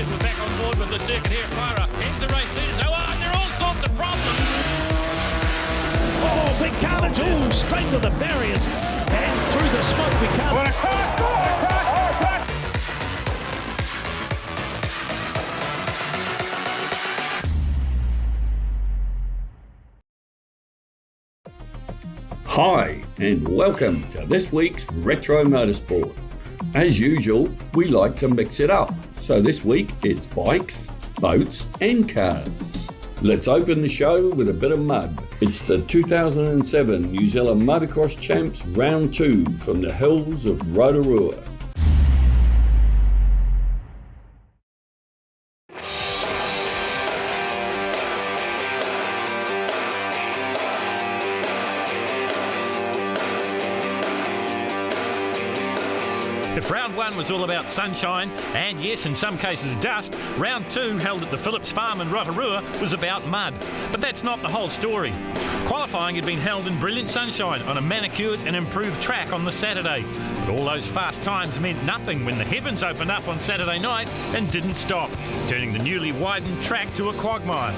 boys were back on board with the circuit here at Pyra. Here's the race leaders. Oh, there are all sorts of problems. Oh, big carnage. Oh, straight to the barriers. And through the smoke we come. What a crash! Hi, and welcome to this week's Retro Motorsport. As usual, we like to mix it up, so this week it's bikes, boats and cars. Let's open the show with a bit of mud. It's the 2007 New Zealand Motocross Champs Round 2 from the hills of Rotorua. If round one was all about sunshine and, yes, in some cases dust, round two, held at the Phillips Farm in Rotorua, was about mud. But that's not the whole story. Qualifying had been held in brilliant sunshine on a manicured and improved track on the Saturday. But all those fast times meant nothing when the heavens opened up on Saturday night and didn't stop, turning the newly widened track to a quagmire.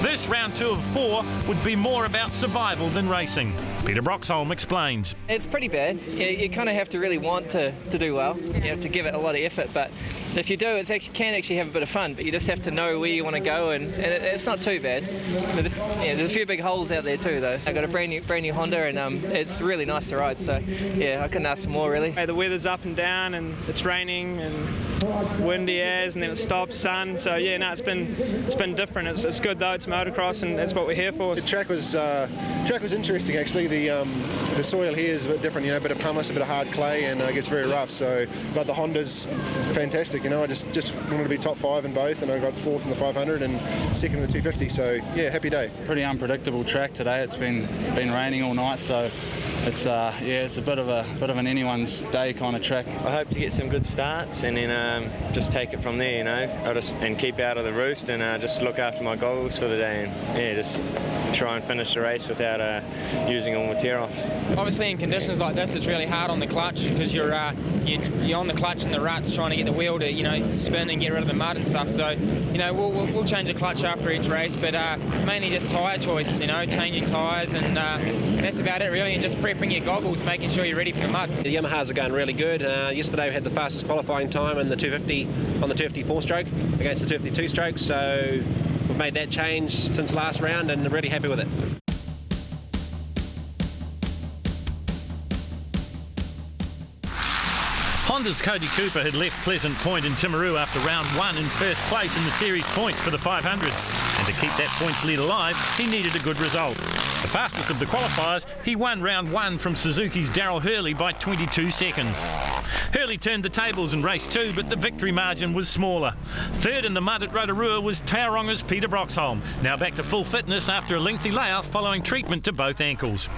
This round two of four would be more about survival than racing. Peter Broxholm explains. It's pretty bad. You kind of have to really want to do well. You have to give it a lot of effort, but if you do, it can actually have a bit of fun, but you just have to know where you want to go, and it's not too bad. There's a few big holes out there too, though. I got a brand new Honda, and it's really nice to ride, so yeah, I couldn't ask for more, really. The weather's up and down, and it's raining and windy as, and then it stops, sun, so yeah, no, it's been different. It's good though, it's motocross, and that's what we're here for. The track was interesting, actually. The soil here is a bit different, a bit of pumice, a bit of hard clay, and it gets very rough. So, but the Honda's fantastic. I just wanted to be top five in both, and I got fourth in the 500 and second in the 250. So, yeah, happy day. Pretty unpredictable track today. It's been raining all night, so it's it's a bit of an anyone's day kind of track. I hope to get some good starts and then just take it from there, and keep out of the roost and just look after my goggles for the day, and just try and finish the race without using all my tear-offs. Obviously in conditions like this it's really hard on the clutch because you're on the clutch in the ruts trying to get the wheel to spin and get rid of the mud and stuff, so we'll change the clutch after each race, but mainly just tyre choice, changing tyres, and that's about it really, and just prepping your goggles, making sure you're ready for the mud. The Yamahas are going really good. Yesterday we had the fastest qualifying time in the 250 on the 254 stroke against the 252 stroke, so we've made that change since last round and really happy with it. Honda's Cody Cooper had left Pleasant Point in Timaru after round one in first place in the series points for the 500s. And to keep that points lead alive, he needed a good result. The fastest of the qualifiers, he won round one from Suzuki's Darryl Hurley by 22 seconds. Hurley turned the tables in race two, but the victory margin was smaller. Third in the mud at Rotorua was Tauranga Peter Broxholm, now back to full fitness after a lengthy layoff following treatment to both ankles.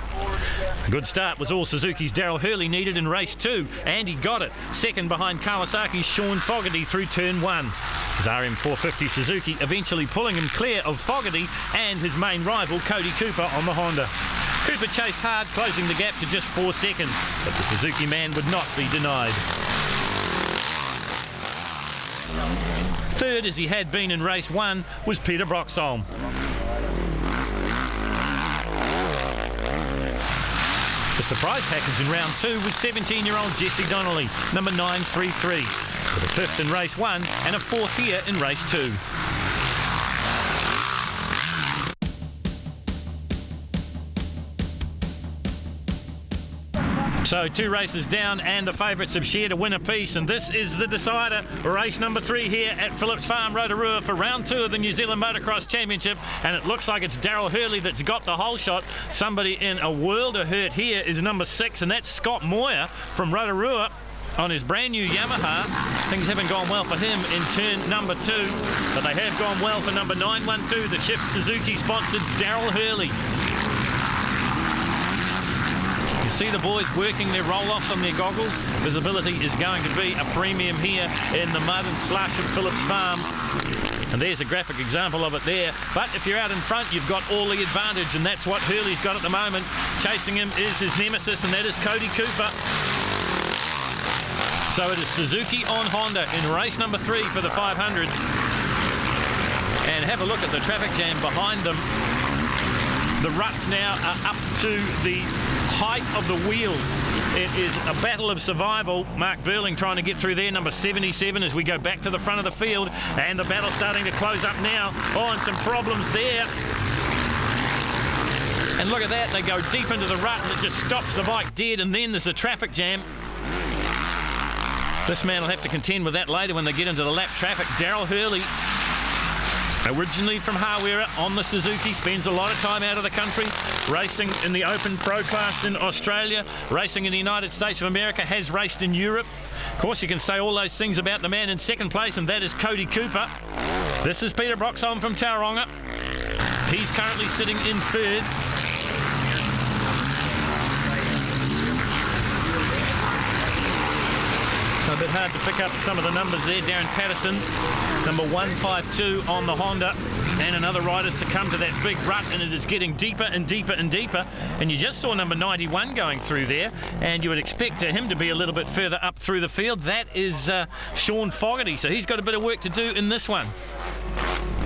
A good start was all Suzuki's Darryl Hurley needed in race two, and he got it, second behind Kawasaki's Sean Fogarty through turn one. His RM450 Suzuki eventually pulling him clear of Fogarty and his main rival Cody Cooper on the Honda. Cooper chased hard, closing the gap to just 4 seconds, but the Suzuki man would not be denied. Third, as he had been in race one, was Peter Broxholm. The surprise package in round two was 17-year-old Jesse Donnelly, number 933, with a fifth in race one and a fourth here in race two. So 2 races down and the favourites have shared a win apiece, and this is the decider. Race number 3 here at Phillips Farm, Rotorua, for round 2 of the New Zealand Motocross Championship, and it looks like it's Darryl Hurley that's got the whole shot. Somebody in a world of hurt here is number 6, and that's Scott Moyer from Rotorua on his brand new Yamaha. Things haven't gone well for him in turn number 2, but they have gone well for number 912, the Shift Suzuki sponsored Darryl Hurley. You see the boys working their roll-offs on their goggles. Visibility is going to be a premium here in the mud and slush of Phillips Farm. And there's a graphic example of it there. But if you're out in front, you've got all the advantage, and that's what Hurley's got at the moment. Chasing him is his nemesis, and that is Cody Cooper. So it is Suzuki on Honda in race number 3 for the 500s. And have a look at the traffic jam behind them. The ruts now are up to the height of the wheels. It is a battle of survival. Mark Burling trying to get through there, number 77, as we go back to the front of the field. And the battle starting to close up now. Oh, and some problems there. And look at that, they go deep into the rut and it just stops the bike dead, and then there's a traffic jam. This man will have to contend with that later when they get into the lap traffic. Darryl Hurley, originally from Hawera on the Suzuki, spends a lot of time out of the country, racing in the Open Pro class in Australia, racing in the United States of America, has raced in Europe. Of course, you can say all those things about the man in second place, and that is Cody Cooper. This is Peter Broxholm from Tauranga. He's currently sitting in third. So a bit hard to pick up some of the numbers there. Darren Patterson, number 152 on the Honda, and another rider succumbed to that big rut, and it is getting deeper and deeper and deeper. And you just saw number 91 going through there, and you would expect him to be a little bit further up through the field. That is Sean Fogarty, so he's got a bit of work to do in this one.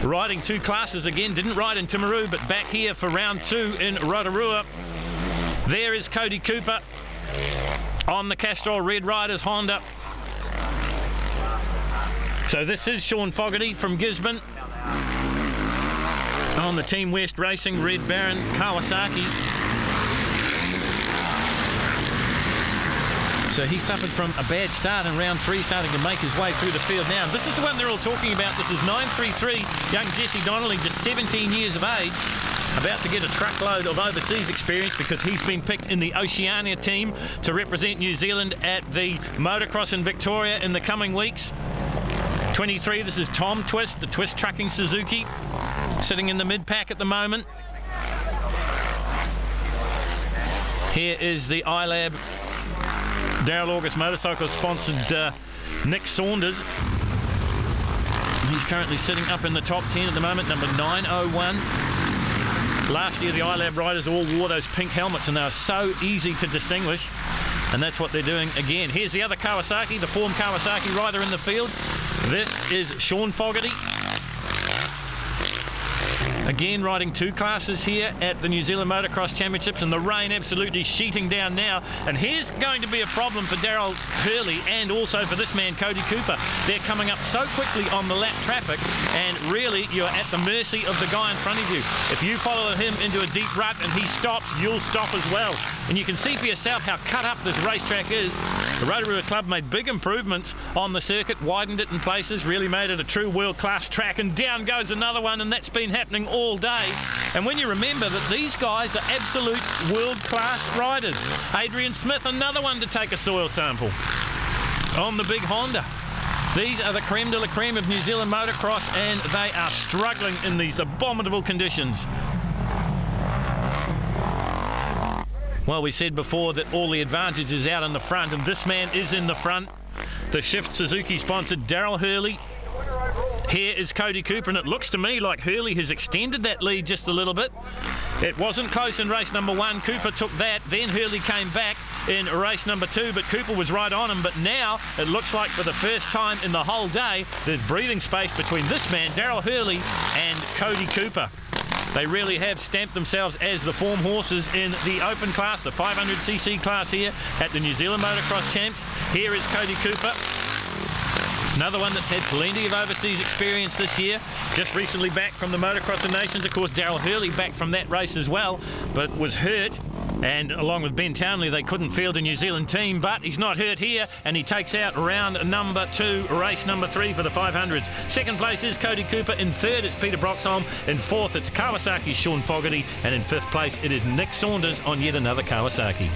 Riding 2 classes again, didn't ride in Timaru, but back here for round 2 in Rotorua. There is Cody Cooper on the Castrol Red Riders Honda. So this is Sean Fogarty from Gisborne on the Team West Racing Red Baron Kawasaki. So he suffered from a bad start in round 3, starting to make his way through the field now. This is the one they're all talking about. This is 933, young Jesse Donnelly, just 17 years of age, about to get a truckload of overseas experience because he's been picked in the Oceania team to represent New Zealand at the Motocross in Victoria in the coming weeks. 23, this is Tom Twist, the Twist Trucking Suzuki, sitting in the mid-pack at the moment. Here is the iLab Darryl August Motorcycles sponsored Nick Saunders. He's currently sitting up in the top 10 at the moment, number 901. Last year the iLab riders all wore those pink helmets and they were so easy to distinguish, and that's what they're doing again. Here's the other Kawasaki, the former Kawasaki rider in the field. This is Sean Fogarty. Again, riding 2 classes here at the New Zealand Motocross Championships, and the rain absolutely sheeting down now. And here's going to be a problem for Darryl Hurley and also for this man, Cody Cooper. They're coming up so quickly on the lap traffic, and really you're at the mercy of the guy in front of you. If you follow him into a deep rut and he stops, you'll stop as well. And you can see for yourself how cut up this racetrack is. The Rotorua Club made big improvements on the circuit, widened it in places, really made it a true world-class track, and down goes another one, and that's been happening all day. And when you remember that these guys are absolute world-class riders. Adrian Smith, another one to take a soil sample on the big Honda. These are the creme de la creme of New Zealand motocross, and they are struggling in these abominable conditions. Well, we said before that all the advantage is out in the front, and this man is in the front. The Shift Suzuki sponsored Darryl Hurley. Here is Cody Cooper, and it looks to me like Hurley has extended that lead just a little bit. It wasn't close in race number 1. Cooper took that. Then Hurley came back in race number 2, but Cooper was right on him. But now it looks like for the first time in the whole day, there's breathing space between this man, Darryl Hurley, and Cody Cooper. They really have stamped themselves as the form horses in the open class, the 500cc class here at the New Zealand Motocross Champs. Here is Cody Cooper. Another one that's had plenty of overseas experience this year. Just recently back from the Motocross of Nations. Of course, Darryl Hurley back from that race as well, but was hurt. And along with Ben Townley, they couldn't field a New Zealand team, but he's not hurt here, and he takes out round number 2, race number 3 for the 500s. Second place is Cody Cooper. In third, it's Peter Broxholm. In fourth, it's Kawasaki's Sean Fogarty. And in fifth place, it is Nick Saunders on yet another Kawasaki.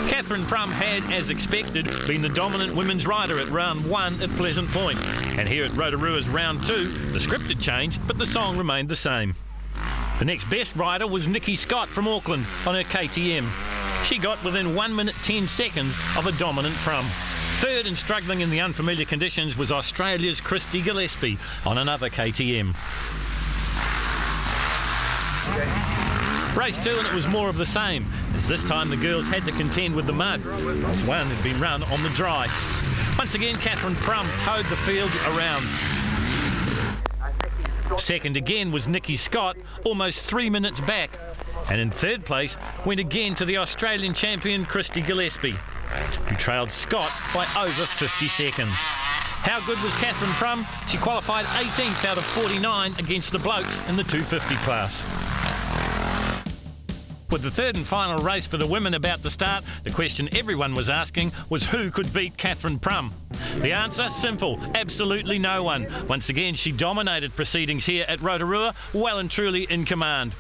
Catherine Prum had, as expected, been the dominant women's rider at round 1 at Pleasant Point. And here at Rotorua's round 2, the script had changed, but the song remained the same. The next best rider was Nikki Scott from Auckland on her KTM. She got within 1 minute 10 seconds of a dominant Prum. Third and struggling in the unfamiliar conditions was Australia's Christy Gillespie on another KTM. Race 2, and it was more of the same, as this time the girls had to contend with the mud, as one had been run on the dry. Once again, Catherine Prum towed the field around. Second again was Nikki Scott, almost 3 minutes back. And in third place went again to the Australian champion Christy Gillespie, who trailed Scott by over 50 seconds. How good was Catherine Prum? She qualified 18th out of 49 against the blokes in the 250 class. With the third and final race for the women about to start, the question everyone was asking was who could beat Catherine Prum? The answer, simple, absolutely no one. Once again, she dominated proceedings here at Rotorua, well and truly in command.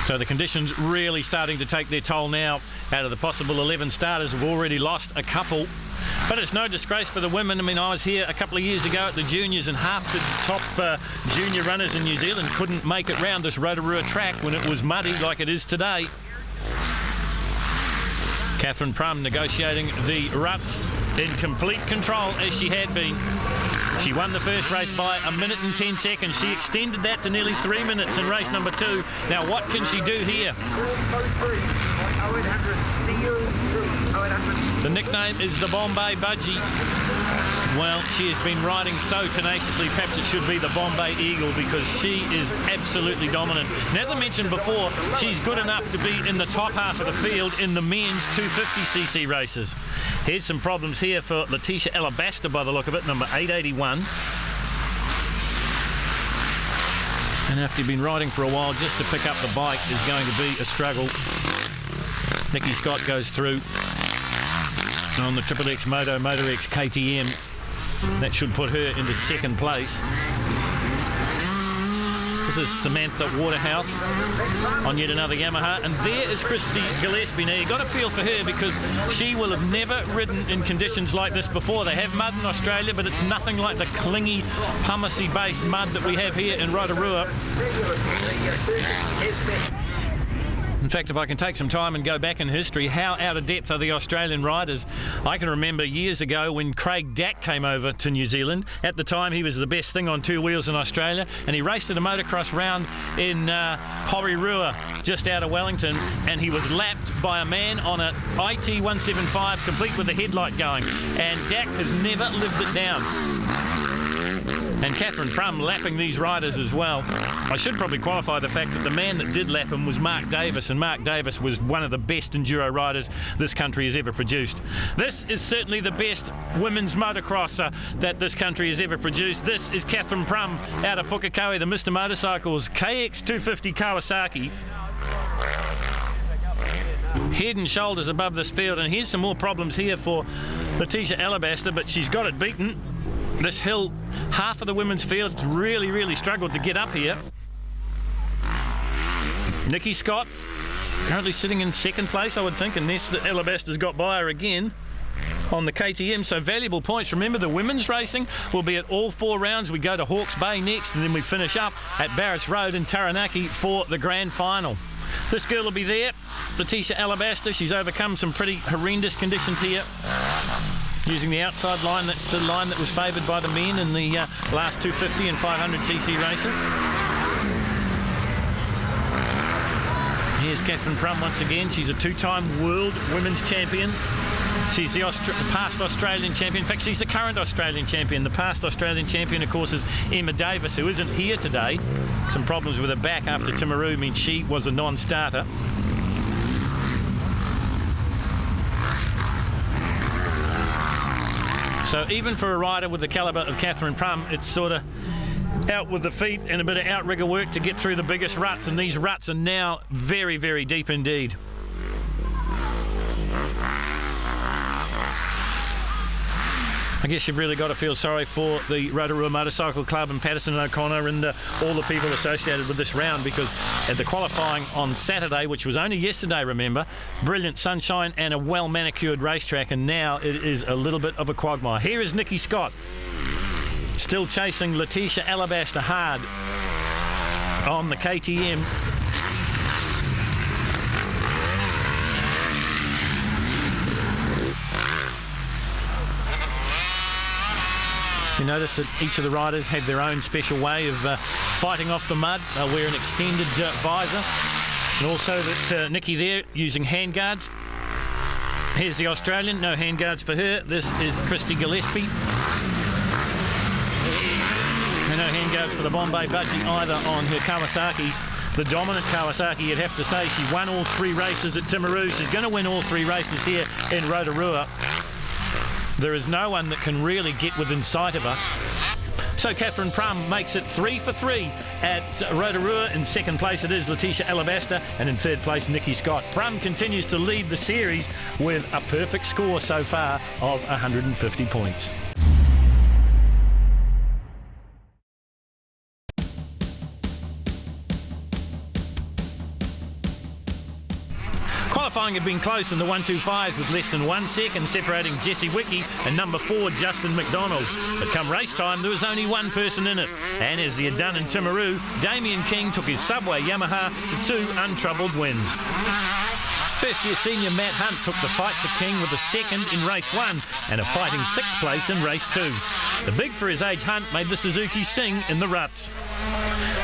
So the conditions really starting to take their toll now. Out of the possible 11 starters, we've already lost a couple. But it's no disgrace for the women. I mean, I was here a couple of years ago at the juniors, and half the top junior runners in New Zealand couldn't make it round this Rotorua track when it was muddy like it is today. Catherine Prum negotiating the ruts in complete control as she had been. She won the first race by 1 minute and 10 seconds. She extended that to nearly 3 minutes in race number 2. Now what can she do here? The nickname is the Bombay Budgie. Well, she has been riding so tenaciously, perhaps it should be the Bombay Eagle, because she is absolutely dominant. And as I mentioned before, she's good enough to be in the top half of the field in the men's 250cc races. Here's some problems here for Letitia Alabaster by the look of it, number 881. And after you've been riding for a while, just to pick up the bike is going to be a struggle. Nikki Scott goes through on the Triple X Moto, Motor X KTM. That should put her into second place. This is Samantha Waterhouse on yet another Yamaha. And there is Christy Gillespie. Now, you've got to feel for her because she will have never ridden in conditions like this before. They have mud in Australia, but it's nothing like the clingy, pumice-based mud that we have here in Rotorua. In fact, if I can take some time and go back in history, how out of depth are the Australian riders? I can remember years ago when Craig Dack came over to New Zealand. At the time, he was the best thing on two wheels in Australia, and he raced at a motocross round in Rotorua, just out of Wellington, and he was lapped by a man on an IT 175, complete with the headlight going. And Dack has never lived it down. And Catherine Prum lapping these riders as well. I should probably qualify the fact that the man that did lap him was Mark Davis, and Mark Davis was one of the best enduro riders this country has ever produced. This is certainly the best women's motocrosser that this country has ever produced. This is Catherine Prum out of Pukekohe, the Mr. Motorcycles KX250 Kawasaki. Head and shoulders above this field, and here's some more problems here for Letitia Alabaster, but she's got it beaten. This hill, half of the women's field really struggled to get up here. Nikki Scott currently sitting in second place, I would think, unless the Alabaster's got by her again on the KTM. So valuable points. Remember, the women's racing will be at all 4 rounds. We go to Hawke's Bay next, and then we finish up at Barrett's Road in Taranaki for the grand final. This girl will be there, Letitia Alabaster. She's overcome some pretty horrendous conditions here. Using the outside line, that's the line that was favoured by the men in the last 250 and 500cc races. Here's Catherine Prum once again. She's a 2-time world women's champion. She's the past Australian champion. In fact, she's the current Australian champion. The past Australian champion, of course, is Emma Davis, who isn't here today. Some problems with her back after Timaru means she was a non-starter. So even for a rider with the calibre of Catherine Prum, it's sort of out with the feet and a bit of outrigger work to get through the biggest ruts, and these ruts are now very deep indeed. I guess you've really got to feel sorry for the Rotorua Motorcycle Club and Patterson and O'Connor and all the people associated with this round, because at the qualifying on Saturday, which was only yesterday, remember, brilliant sunshine and a well-manicured racetrack, and now it is a little bit of a quagmire. Here is Nikki Scott, still chasing Letitia Alabaster hard on the KTM. You notice that each of the riders have their own special way of fighting off the mud. They'll wear an extended visor. And also that Nikki there using handguards. Here's the Australian, no handguards for her. This is Christy Gillespie. And no handguards for the Bombay Budgie either on her Kawasaki. The dominant Kawasaki, you'd have to say. She won all 3 races at Timaru. She's going to win all 3 races here in Rotorua. There is no one that can really get within sight of her. So Catherine Prum makes it 3 for 3 at Rotorua. In second place it is Letitia Alabasta, and in third place Nikki Scott. Prum continues to lead the series with a perfect score so far of 150 points. Qualifying had been close in the 125s with less than 1 second separating Jessie Wickie and number 4 Justin McDonald. But come race time there was only one person in it, and as he had done in Timaru, Damien King took his Subway Yamaha to 2 untroubled wins. First-year senior Matt Hunt took the fight to King with a second in race 1 and a fighting 6th place in race 2. The big for his age Hunt made the Suzuki sing in the ruts.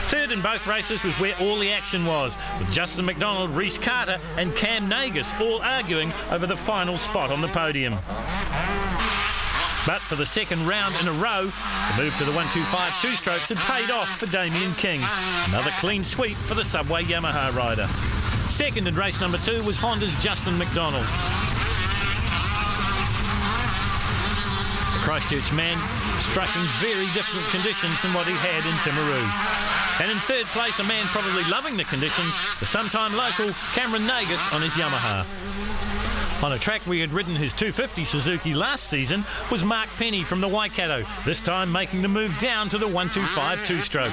Third in both races was where all the action was, with Justin McDonald, Reese Carter and Cam Nagus all arguing over the final spot on the podium. But for the second round in a row, the move to the 125 two-strokes had paid off for Damien King. Another clean sweep for the Subway Yamaha rider. Second in race number 2 was Honda's Justin McDonald. The Christchurch man struck in very different conditions than what he had in Timaru. And in third place, a man probably loving the conditions, the sometime local Cameron Nagus on his Yamaha. On a track we had ridden his 250 Suzuki last season was Mark Penny from the Waikato, this time making the move down to the 125 two-stroke.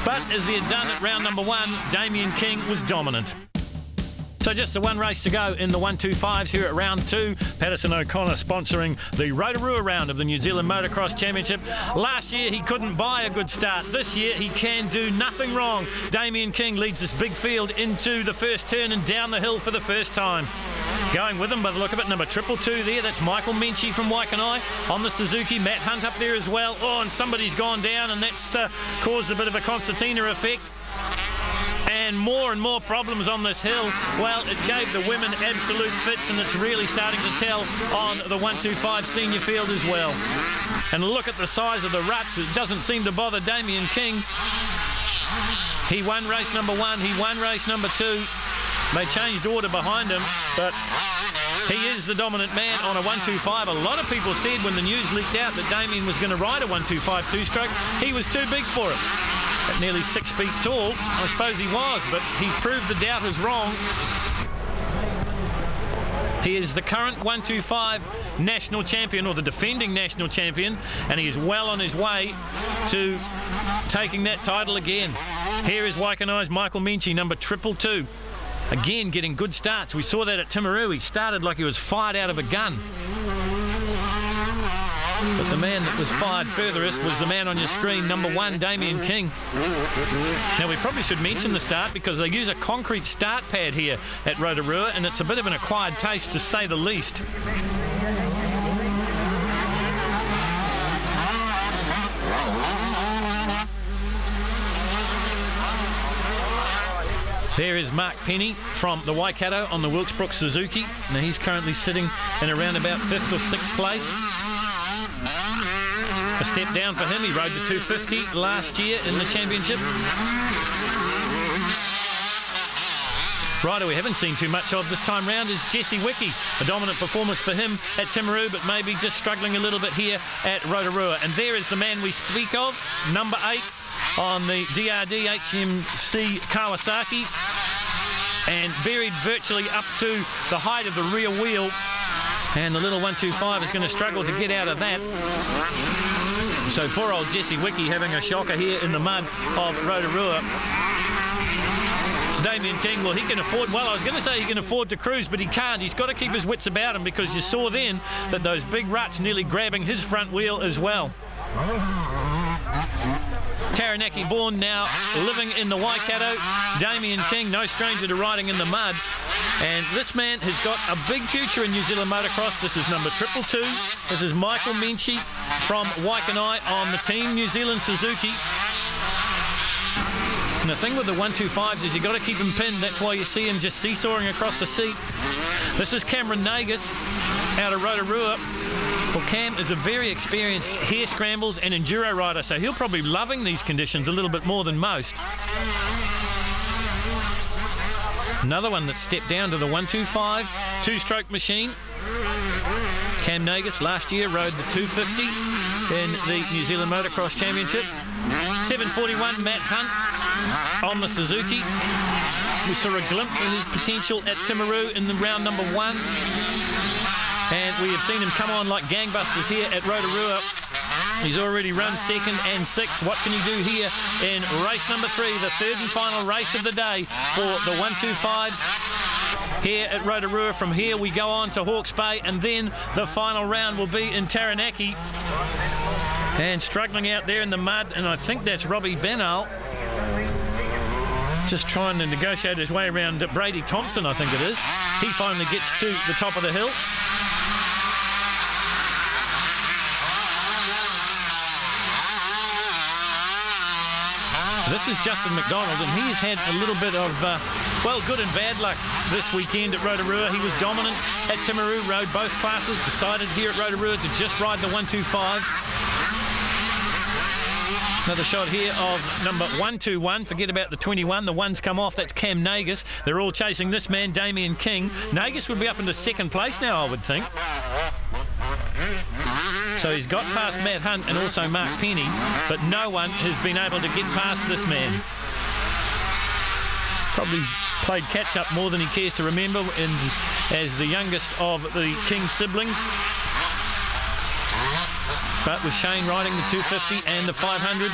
But as he had done at round number 1, Damien King was dominant. So just the one race to go in the 125s here at round 2. Patterson O'Connor sponsoring the Rotorua round of the New Zealand Motocross Championship. Last year he couldn't buy a good start. This year he can do nothing wrong. Damien King leads this big field into the first turn and down the hill for the first time. Going with him by the look of it, number 222 there, that's Michael Menchie from Whakatane. On the Suzuki, Matt Hunt up there as well. Oh, and somebody's gone down, and that's caused a bit of a concertina effect. And more problems on this hill. Well, it gave the women absolute fits, and it's really starting to tell on the 125 senior field as well. And look at the size of the ruts. It doesn't seem to bother Damien King. He won race number 1, he won race number 2. They changed order behind him, but he is the dominant man on a 125. A lot of people said when the news leaked out that Damien was going to ride a 125 two-stroke, he was too big for it. At nearly 6 feet tall, I suppose he was, but he's proved the doubters wrong. He is the current 125 national champion, or the defending national champion, and he is well on his way to taking that title again. Here is Waikanae's Michael Menchie, number 222. Again, getting good starts. We saw that at Timaru. He started like he was fired out of a gun. But the man that was fired furthest was the man on your screen, number 1, Damien King. Now, we probably should mention the start because they use a concrete start pad here at Rotorua, and it's a bit of an acquired taste, to say the least. There is Mark Penny from the Waikato on the Wilkesbrook Suzuki. Now he's currently sitting in around about 5th or 6th place. A step down for him. He rode the 250 last year in the championship. Rider we haven't seen too much of this time round is Jessie Wickie. A dominant performance for him at Timaru, but maybe just struggling a little bit here at Rotorua. And there is the man we speak of, number 8 on the DRD HMC Kawasaki, and buried virtually up to the height of the rear wheel. And the little 125 is going to struggle to get out of that. So poor old Jessie Wickie having a shocker here in the mud of Rotorua. Damien King, well, he can afford, well, I was going to say he can afford to cruise, but he can't. He's got to keep his wits about him, because you saw then that those big ruts nearly grabbing his front wheel as well. Taranaki born, now living in the Waikato. Damien King, no stranger to riding in the mud. And this man has got a big future in New Zealand motocross. This is number 222. This is Michael Menchie from Whakatane on the team New Zealand Suzuki. And the thing with the 125s is you've got to keep him pinned. That's why you see him just seesawing across the seat. This is Cameron Nagus out of Rotorua. Well, Cam is a very experienced hare scrambles and enduro rider, so he'll probably be loving these conditions a little bit more than most. Another one that stepped down to the 125 two-stroke machine. Cam Nagus last year rode the 250 in the New Zealand Motocross Championship. 741 Matt Hunt on the Suzuki. We saw a glimpse of his potential at Timaru in the round number 1. And we have seen him come on like gangbusters here at Rotorua. He's already run 2nd and 6th. What can he do here in race number 3, the 3rd and final race of the day for the 125s here at Rotorua? From here we go on to Hawke's Bay, and then the final round will be in Taranaki. And struggling out there in the mud, and I think that's Robbie Benal. Just trying to negotiate his way around Brady Thompson, I think it is. He finally gets to the top of the hill. This is Justin McDonald, and he's had a little bit of, well, good and bad luck this weekend at Rotorua. He was dominant at Timaru, rode both classes, decided here at Rotorua to just ride the 125. Another shot here of number 121. Forget about the 21. The one's come off. That's Cam Nagus. They're all chasing this man, Damien King. Nagus would be up into 2nd place now, I would think. So he's got past Matt Hunt and also Mark Penny, but no one has been able to get past this man. Probably played catch-up more than he cares to remember, and as the youngest of the King siblings. But with Shane riding the 250 and the 500,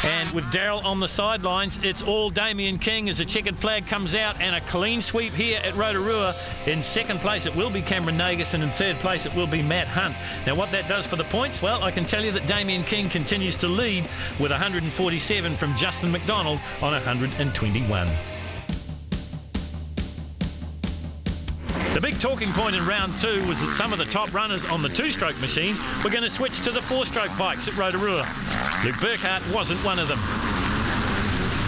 and with Daryl on the sidelines, it's all Damien King as the checkered flag comes out, and a clean sweep here at Rotorua. In 2nd place it will be Cameron Nagus, and in 3rd place it will be Matt Hunt. Now what that does for the points, well, I can tell you that Damien King continues to lead with 147 from Justin McDonald on 121. The big talking point in round 2 was that some of the top runners on the 2-stroke machines were going to switch to the 4-stroke bikes at Rotorua. Luke Burkhardt wasn't one of them.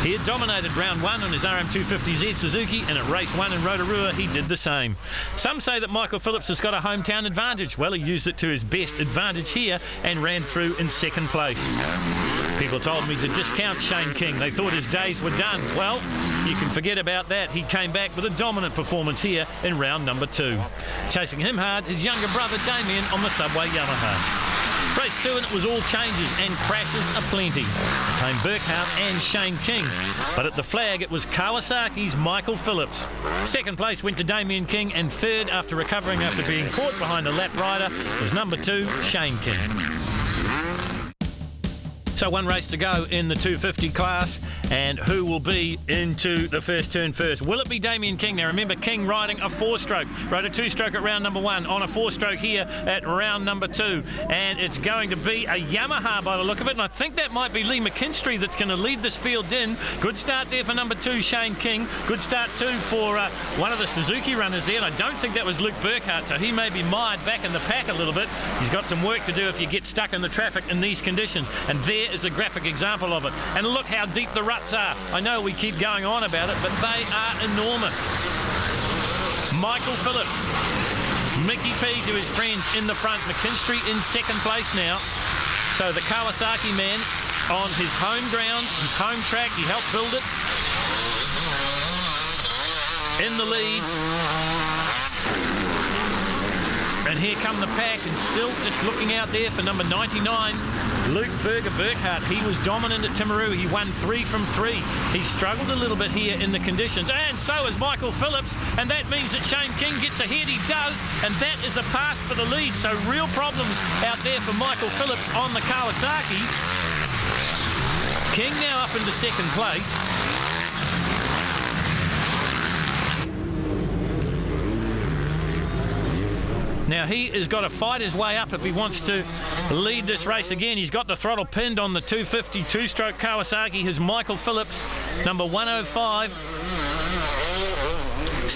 He had dominated round 1 on his RM250Z Suzuki, and at race 1 in Rotorua he did the same. Some say that Michael Phillips has got a hometown advantage. Well, he used it to his best advantage here and ran through in 2nd place. People told me to discount Shane King. They thought his days were done. Well, you can forget about that. He came back with a dominant performance here in round number 2. Chasing him hard, his younger brother Damien on the Subway Yamaha. Race 2, and it was all changes and crashes aplenty. Came Burkhardt and Shane King, but at the flag it was Kawasaki's Michael Phillips. 2nd place went to Damien King, and 3rd, after recovering after being caught behind a lap rider, was number 2, Shane King. So one race to go in the 250 class, and who will be into the first turn first? Will it be Damien King? Now remember, King riding a 4-stroke, rode a 2-stroke at round number 1, on a 4-stroke here at round number 2, and it's going to be a Yamaha by the look of it, and I think that might be Lee McKinstry that's going to lead this field in. Good start there for number 2, Shane King. Good start too for one of the Suzuki runners there, and I don't think that was Luke Burkhardt, so he may be mired back in the pack a little bit. He's got some work to do if you get stuck in the traffic in these conditions, and there is a graphic example of it. And look how deep the ruts are. I know we keep going on about it, but they are enormous. Michael Phillips, Mickey P to his friends in the front, McKinstry in 2nd place now. So the Kawasaki man on his home ground, his home track, he helped build it, in the lead. And here come the pack, and still just looking out there for number 99, Luke Burkhardt. He was dominant at Timaru. He won 3 from 3. He struggled a little bit here in the conditions, and so has Michael Phillips, and that means that Shane King gets ahead. He does, and that is a pass for the lead. So real problems out there for Michael Phillips on the Kawasaki. King now up into 2nd place. Now he has got to fight his way up if he wants to lead this race again. He's got the throttle pinned on the 250 2-stroke Kawasaki. His Michael Phillips, number 105.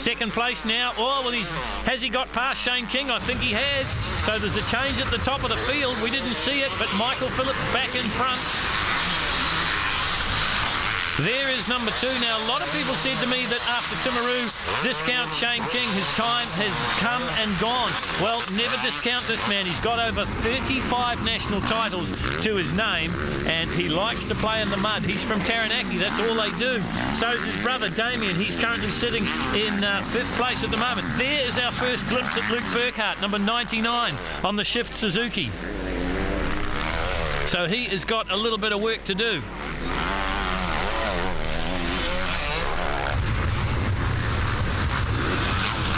second place now. Oh, well, has he got past Shane King? I think he has. So there's a change at the top of the field. We didn't see it, but Michael Phillips back in front. There is number 2. Now, a lot of people said to me that after Timaru, discount Shane King. His time has come and gone. Well, never discount this man. He's got over 35 national titles to his name, and he likes to play in the mud. He's from Taranaki. That's all they do. So is his brother, Damien. He's currently sitting in 5th place at the moment. There is our first glimpse at Luke Burkhart, number 99, on the Shift Suzuki. So he has got a little bit of work to do.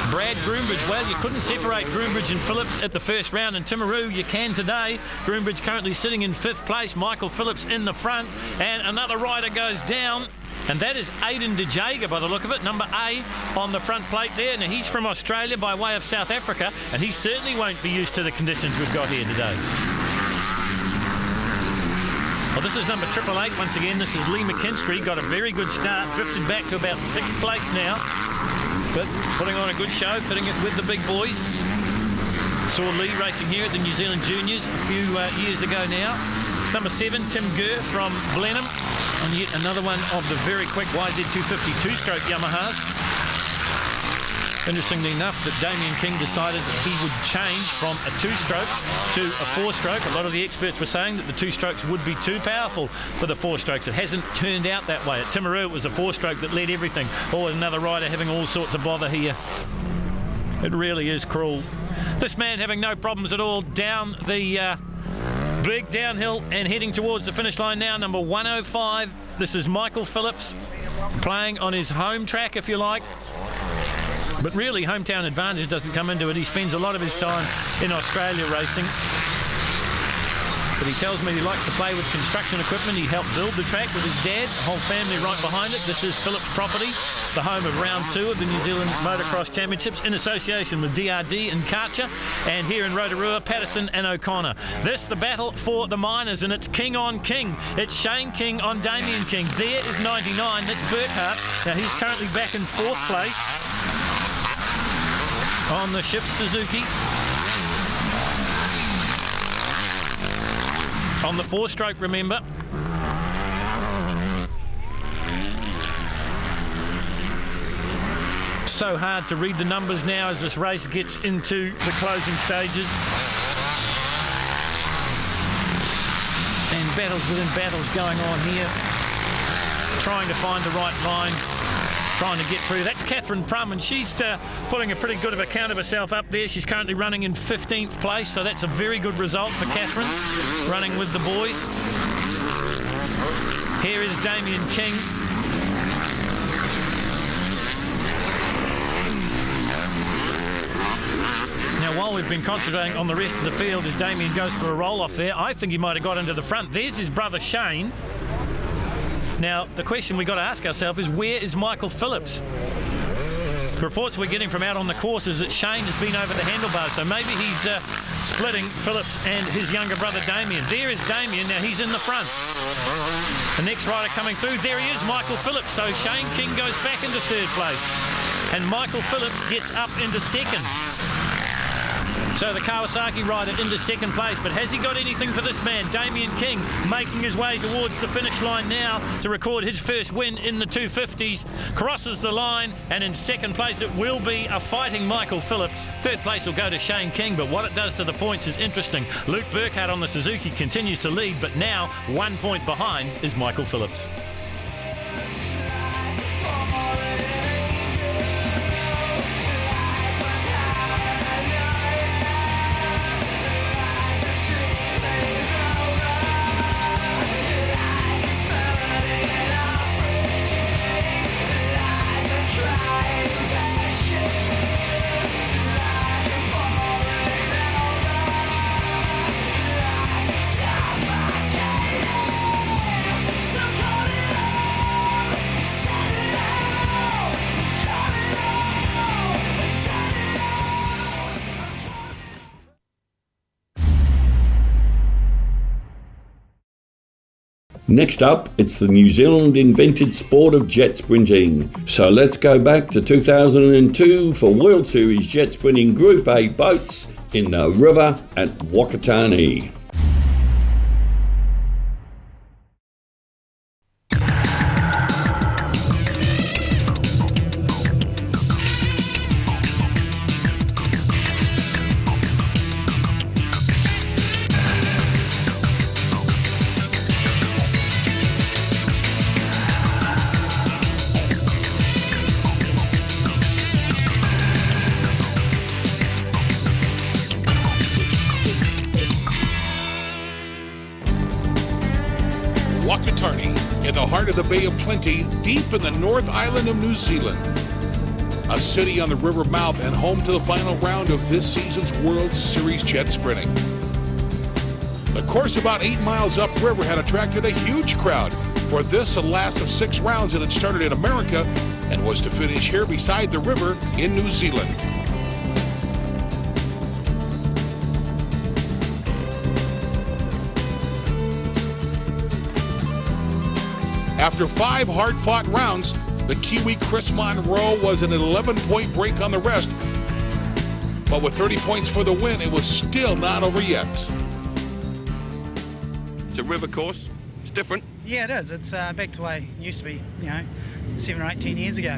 Brad Groombridge, well, you couldn't separate Groombridge and Phillips at the first round, and Timaru you can today. Groombridge currently sitting in 5th place, Michael Phillips in the front, and another rider goes down, and that is Aidan De Jager by the look of it, number A on the front plate there. Now, he's from Australia by way of South Africa, and he certainly won't be used to the conditions we've got here today. Well, this is number 888 once again. This is Lee McKinstry. Got a very good start, drifted back to about 6th place now, but putting on a good show, fitting it with the big boys. Saw Lee racing here at the New Zealand Juniors a few years ago now. Number 7, Tim Gurr from Blenheim, and yet another one of the very quick YZ250 two-stroke Yamahas. Interestingly enough, that Damien King decided that he would change from a 2-stroke to a 4-stroke. A lot of the experts were saying that the 2-strokes would be too powerful for the 4-strokes. It hasn't turned out that way. At Timaru, it was a 4-stroke that led everything. Or another rider having all sorts of bother here. It really is cruel. This man having no problems at all down the big downhill and heading towards the finish line now. Number 105. This is Michael Phillips playing on his home track, if you like. But really, hometown advantage doesn't come into it. He spends a lot of his time in Australia racing. But he tells me he likes to play with construction equipment. He helped build the track with his dad, the whole family right behind it. This is Phillips' property, the home of round 2 of the New Zealand Motocross Championships in association with DRD and Karcher. And here in Rotorua, Patterson and O'Connor. This, the battle for the minors, and it's King on King. It's Shane King on Damien King. There is 99, that's Burkhart. Now he's currently back in 4th place on the Shift Suzuki. On the 4-stroke, remember. So hard to read the numbers now as this race gets into the closing stages. And battles within battles going on here. Trying to find the right line. Trying to get through. That's Catherine Prum, and she's putting a pretty good of account of herself up there. She's currently running in 15th place, so that's a very good result for Catherine, running with the boys. Here is Damien King. Now, while we've been concentrating on the rest of the field as Damien goes for a roll-off there, I think he might have got into the front. There's his brother Shane. Now, the question we've got to ask ourselves is, where is Michael Phillips? The reports we're getting from out on the course is that Shane has been over the handlebars, so maybe he's splitting Phillips and his younger brother Damien. There is Damien, now he's in the front. The next rider coming through, there he is, Michael Phillips. So Shane King goes back into 3rd place, and Michael Phillips gets up into 2nd. So the Kawasaki rider into 2nd place, but has he got anything for this man? Damien King making his way towards the finish line now to record his first win in the 250s. Crosses the line, and in 2nd place it will be a fighting Michael Phillips. 3rd place will go to Shane King, but what it does to the points is interesting. Luke Burkhart on the Suzuki continues to lead, but now 1 point behind is Michael Phillips. Next up, it's the New Zealand invented sport of jet sprinting. So let's go back to 2002 for World Series jet sprinting Group A boats in the river at Whakatane. Whakatane, in the heart of the Bay of Plenty, deep in the North Island of New Zealand. A city on the river mouth and home to the final round of this season's World Series jet sprinting. The course about 8 miles upriver had attracted a huge crowd for this, the last of 6 rounds that had started in America and was to finish here beside the river in New Zealand. After 5 hard-fought rounds, the Kiwi Chris Monroe was an 11-point break on the rest. But with 30 points for the win, it was still not over yet. It's a river course. It's different. Yeah, it is. It's back to the way it used to be, 7 or 8, 10 years ago.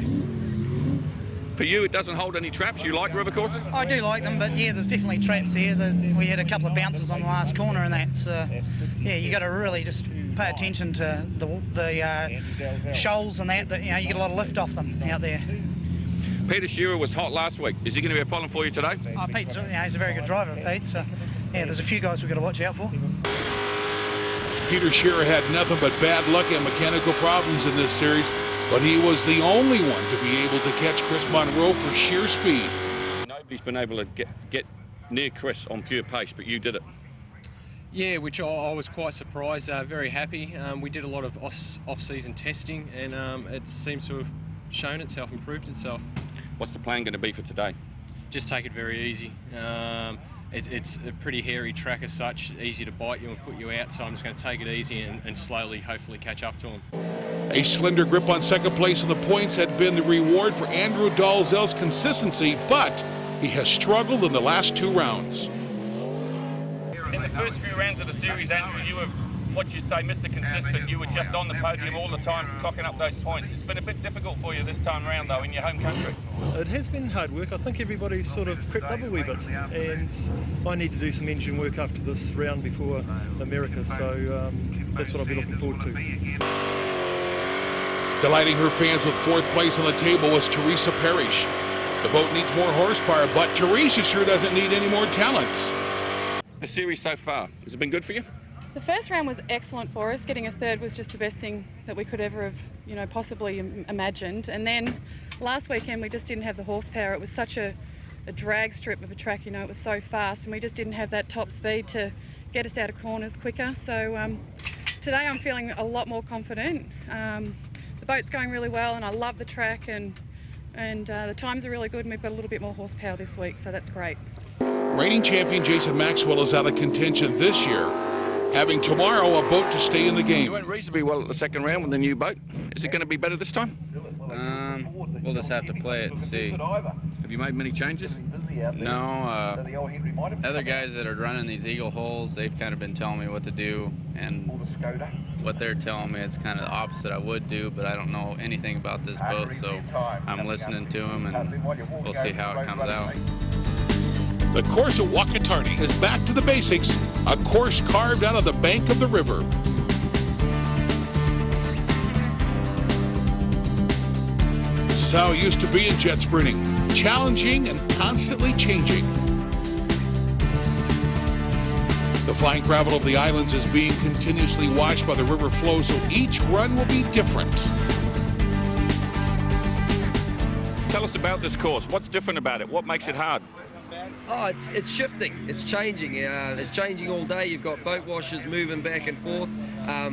For you, it doesn't hold any traps. You like river courses? I do like them, but yeah, there's definitely traps there. We had a couple of bounces on the last corner, and that's yeah, you got to really just pay attention to the shoals and that. You get a lot of lift off them out there. Peter Shearer was hot last week. Is he going to be a problem for you today? Oh, Pete's he's a very good driver, Pete. So yeah, there's a few guys we've got to watch out for. Peter Shearer had nothing but bad luck and mechanical problems in this series, but he was the only one to be able to catch Chris Monroe for sheer speed. Nobody's been able to get near Chris on pure pace, but you did it. Yeah, which I was quite surprised, very happy. We did a lot of off-season testing, and it seems to have shown itself, improved itself. What's the plan going to be for today? Just take it very easy. It's a pretty hairy track as such, easy to bite you and put you out, so I'm just going to take it easy and slowly, hopefully, catch up to him. A slender grip on second place in the points had been the reward for Andrew Dalzell's consistency, but he has struggled in the last 2 rounds. In the first few rounds of the series, Andrew, you were, what you'd say, Mr. Consistent. You were just on the podium all the time, clocking up those points. It's been a bit difficult for you this time around, though, in your home country. It has been hard work. I think everybody's sort of crept up a wee bit, and I need to do some engine work after this round before America, so that's what I'll be looking forward to. Delighting her fans with 4th place on the table was Teresa Parrish. The boat needs more horsepower, but Teresa sure doesn't need any more talent. The series so far, has it been good for you? The first round was excellent for us. Getting a 3rd was just the best thing that we could ever have, possibly imagined. And then last weekend we just didn't have the horsepower. It was such a drag strip of a track, it was so fast, and we just didn't have that top speed to get us out of corners quicker. So today I'm feeling a lot more confident. The boat's going really well, and I love the track, and the times are really good, and we've got a little bit more horsepower this week, so that's great. Reigning champion Jason Maxwell is out of contention this year, having tomorrow a boat to stay in the game. You went reasonably well at the 2nd round with the new boat. Is it going to be better this time? We'll just have to play it and see. Have you made many changes? No. Other guys that are running these Eagle holes, they've kind of been telling me what to do, and what they're telling me is kind of the opposite I would do, but I don't know anything about this boat, so I'm listening to them, and we'll see how it comes out. The course at Whakatane is back to the basics, a course carved out of the bank of the river. This is how it used to be in jet sprinting, challenging and constantly changing. The fine gravel of the islands is being continuously washed by the river flow, so each run will be different. Tell us about this course. What's different about it? What makes it hard? Oh, it's shifting. It's changing. It's changing all day. You've got boat washers moving back and forth.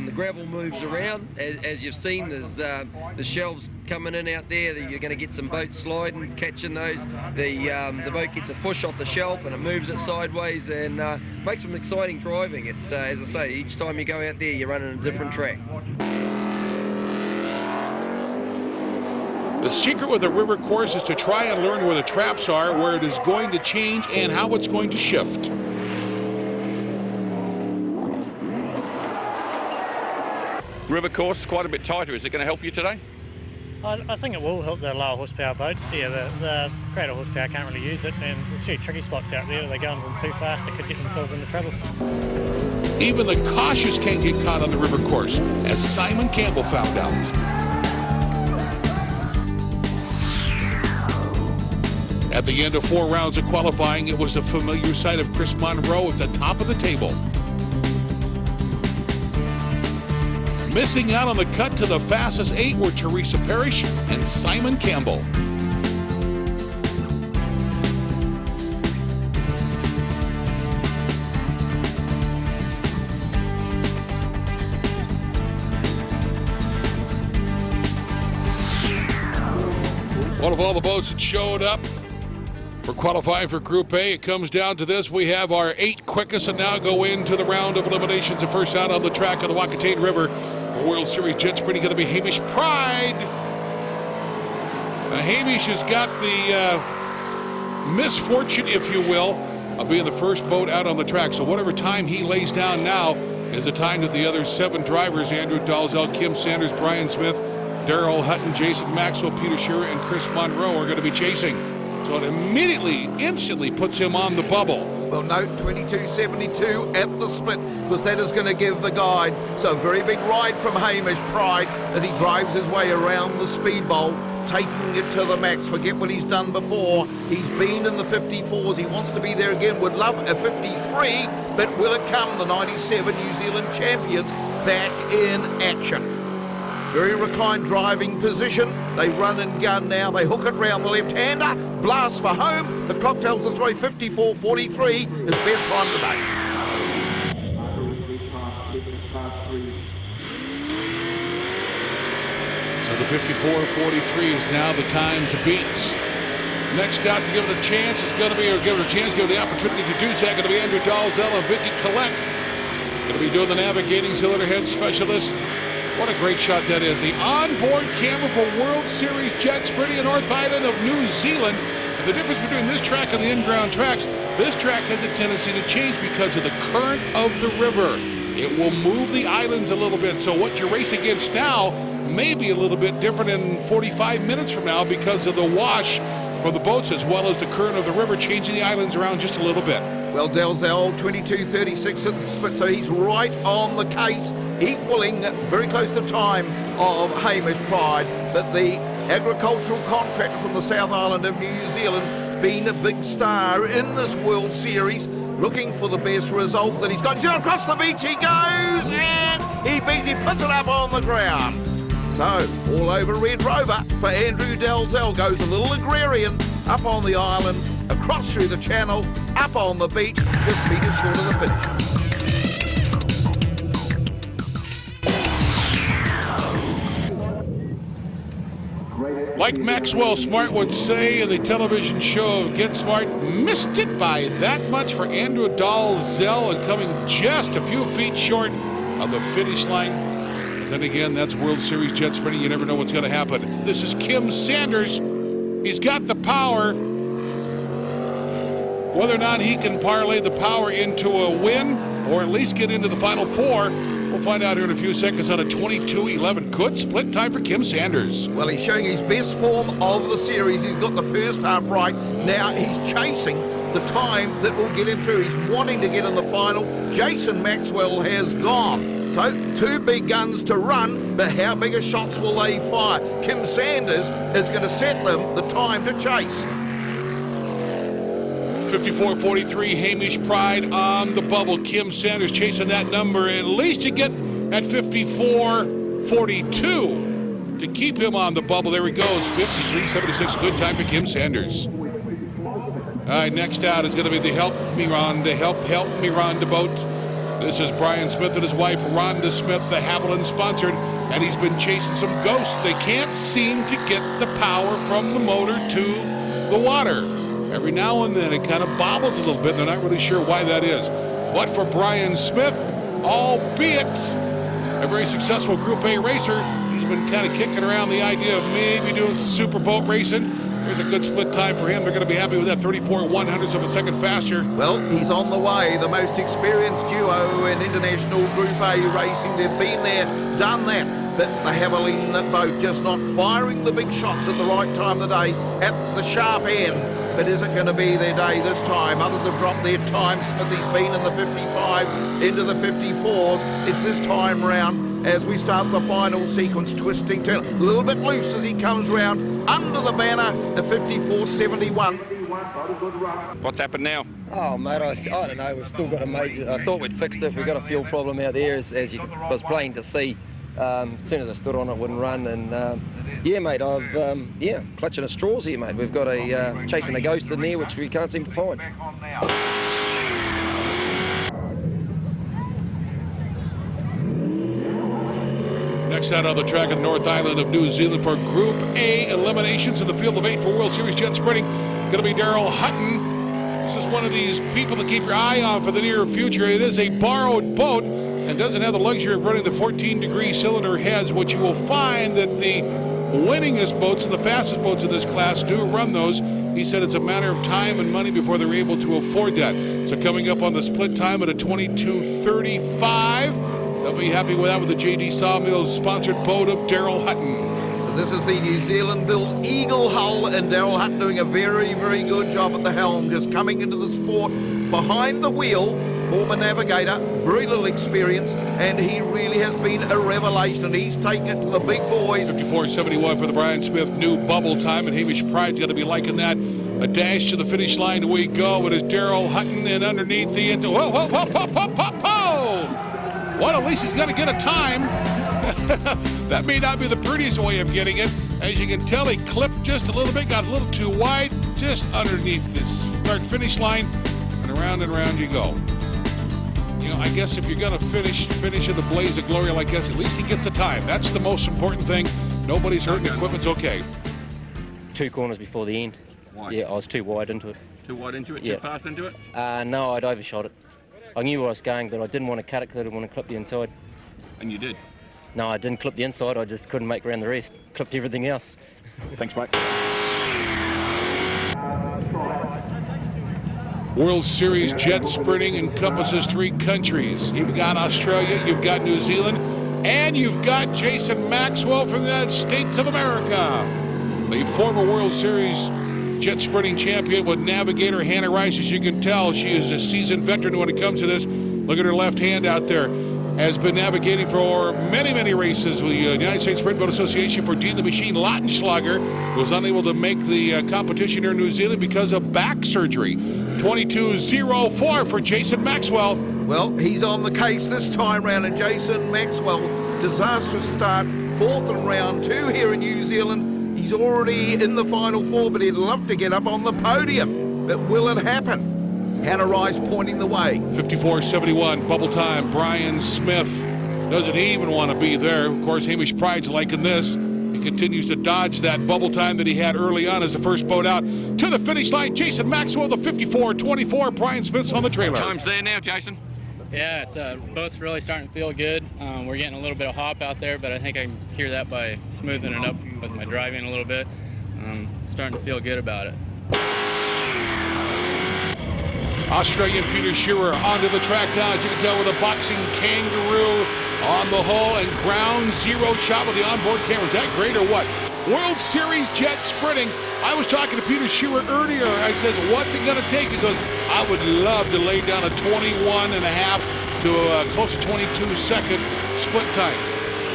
The gravel moves around. As you've seen, there's the shelves coming in out there. You're going to get some boats sliding, catching those. The boat gets a push off the shelf and it moves it sideways and makes some exciting driving. It's as I say, each time you go out there, you're running a different track. The secret with the river course is to try and learn where the traps are, where it is going to change, and how it's going to shift. River course quite a bit tighter. Is it going to help you today? I think it will help the lower horsepower boats. Yeah, the greater horsepower can't really use it, and there's a few tricky spots out there. If they go on them too fast, they could get themselves into trouble. Even the cautious can't get caught on the river course, as Simon Campbell found out. At the end of 4 rounds of qualifying, it was the familiar sight of Chris Monroe at the top of the table. Missing out on the cut to the fastest 8 were Teresa Parrish and Simon Campbell. One of all the boats that showed up for qualifying for Group A, it comes down to this. We have our 8 quickest and now go into the round of eliminations. The first out on the track of the Whakatane River. World Series jet sprinting going to be Hamish Pride. Hamish has got the misfortune, if you will, of being the first boat out on the track. So whatever time he lays down now is the time that the other 7 drivers, Andrew Dalzell, Kim Sanders, Brian Smith, Darrell Hutton, Jason Maxwell, Peter Shearer, and Chris Monroe are going to be chasing. So it instantly puts him on the bubble. Well, note 22.72 at the split, because that is going to give the guide. So very big ride from Hamish Pride as he drives his way around the speed bowl, taking it to the max. Forget what he's done before. He's been in the 54s. He wants to be there again. Would love a 53, but will it come? The 97 New Zealand champions back in action. Very reclined driving position. They run and gun now. They hook it round the left-hander. Blast for home. The clock tells the story 54.43. His best time today. So the 54.43 is now the time to beat. Next out to give it a chance is going to be, or give it a chance, give it the opportunity to do so, going to be Andrew Dalzell and Vicky Collette. Going to be doing the navigating cylinder head specialist. What a great shot that is. The onboard camera for World Series jet sprinting in North Island of New Zealand. And the difference between this track and the in-ground tracks, this track has a tendency to change because of the current of the river. It will move the islands a little bit. So what you're racing against now may be a little bit different in 45 minutes from now because of the wash from the boats as well as the current of the river changing the islands around just a little bit. Well, Dalzell, 22.36 at the split, so he's right on the case, equaling very close to time of Hamish Pride. But the agricultural contractor from the South Island of New Zealand, being a big star in this World Series, looking for the best result that he's got. He's going across the beach, he goes, and he puts it up on the ground. So, all over Red Rover for Andrew Dalzell. Goes a little agrarian up on the island, across through the channel, up on the beach, just meters short of the finish. Like Maxwell Smart would say in the television show Get Smart, missed it by that much for Andrew Dalzell and coming just a few feet short of the finish line. Then again, that's World Series jet sprinting. You never know what's going to happen. This is Kim Sanders. He's got the power. Whether or not he can parlay the power into a win or at least get into the Final Four, we'll find out here in a few seconds on a 22-11. Good split time for Kim Sanders. Well, he's showing his best form of the series. He's got the first half right. Now he's chasing the time that will get him through. He's wanting to get in the final. Jason Maxwell has gone. So, 2 big guns to run, but how big a shots will they fire? Kim Sanders is going to set them the time to chase. 54.43, Hamish Pride on the bubble. Kim Sanders chasing that number at least to get at 54.42 to keep him on the bubble. There he goes, 53.76, good time for Kim Sanders. All right, next out is going to be the Help Me Rhonda boat. This is Brian Smith and his wife, Rhonda Smith, the Haviland sponsored, and he's been chasing some ghosts. They can't seem to get the power from the motor to the water. Every now and then it kind of bobbles a little bit. They're not really sure why that is. But for Brian Smith, albeit a very successful Group A racer, he's been kind of kicking around the idea of maybe doing some super boat racing. There's a good split time for him. They're going to be happy with that 34 100ths of a second faster. Well, he's on the way. The most experienced duo in international Group A racing. They've been there, done that. But the Haviland boat just not firing the big shots at the right time of the day, at the sharp end. But is it going to be their day this time? Others have dropped their time. Smithy's been in the 55, into the 54s. It's this time round as we start the final sequence, twisting turn. A little bit loose as he comes round under the banner, the 54.71. What's happened now? Oh, mate, I don't know. We've still got a major... I thought we'd fixed it. We've got a fuel problem out there, as you was plain to see. As soon as I stood on it, wouldn't run. And, yeah, mate, I've, clutching at straws here, mate. We've got a chasing a ghost in there, which we can't seem to find. Next out on the track of the North Island of New Zealand for Group A eliminations in the field of 8 for World Series Jet Sprinting. Going to be Daryl Hutton. This is one of these people to keep your eye on for the near future. It is a borrowed boat and doesn't have the luxury of running the 14-degree cylinder heads, which you will find that the winningest boats and the fastest boats in this class do run those. He said it's a matter of time and money before they're able to afford that. So coming up on the split time at a 22:35. They'll be happy with that with the JD Sawmills sponsored boat of Daryl Hutton. So this is the New Zealand-built Eagle hull, and Daryl Hutton doing a very, very good job at the helm, just coming into the sport behind the wheel. Former navigator, very little experience, and he really has been a revelation. He's taken it to the big boys. 54.71 for the Brian Smith new bubble time, and Hamish Pride's got to be liking that. A dash to the finish line, we go. It is Daryl Hutton, and underneath the into. Whoa, whoa, whoa, whoa, whoa, whoa, whoa! Well, at least he's going to get a time. That may not be the prettiest way of getting it. As you can tell, he clipped just a little bit, got a little too wide, just underneath this start finish line, and around you go. You know, I guess if you're going to finish in the blaze of glory like this, at least he gets a time. That's the most important thing. Nobody's hurting, equipment's okay. 2 corners before the end. Why? Yeah, I was too wide into it. Too wide into it? Yeah. Too fast into it? No, I'd overshot it. I knew where I was going, but I didn't want to cut it because I didn't want to clip the inside. And you did? No, I didn't clip the inside. I just couldn't make around the rest. Clipped everything else. Thanks, mate. World Series jet sprinting encompasses 3 countries. You've got Australia, you've got New Zealand, and you've got Jason Maxwell from the United States of America. The former World Series jet sprinting champion with navigator Hannah Rice. As you can tell, she is a seasoned veteran when it comes to this. Look at her left hand out there. Has been navigating for many, many races with the United States Sprint Boat Association for Dean the Machine Lautenschlager, who was unable to make the competition here in New Zealand because of back surgery. 22:04 for Jason Maxwell. Well, he's on the case this time round, and Jason Maxwell, disastrous start, 4th in round 2 here in New Zealand. He's already in the final 4, but he'd love to get up on the podium. But will it happen? Hannah Rice pointing the way. 54.71, bubble time. Brian Smith doesn't even want to be there. Of course, Hamish Pride's liking this. He continues to dodge that bubble time that he had early on as the first boat out to the finish line. Jason Maxwell, the 54.24. Brian Smith's on the trailer. Time's there now, Jason. Yeah, it's boat's really starting to feel good. We're getting a little bit of hop out there, but I think I can hear that by smoothing it up with my driving a little bit. Starting to feel good about it. Australian Peter Shearer onto the track now, as you can tell, with a boxing kangaroo on the hull and ground zero shot with the onboard camera. Is that great or what? World Series jet sprinting. I was talking to Peter Shearer earlier. I said, what's it going to take? He goes, I would love to lay down a 21.5 to a close to 22-second split time.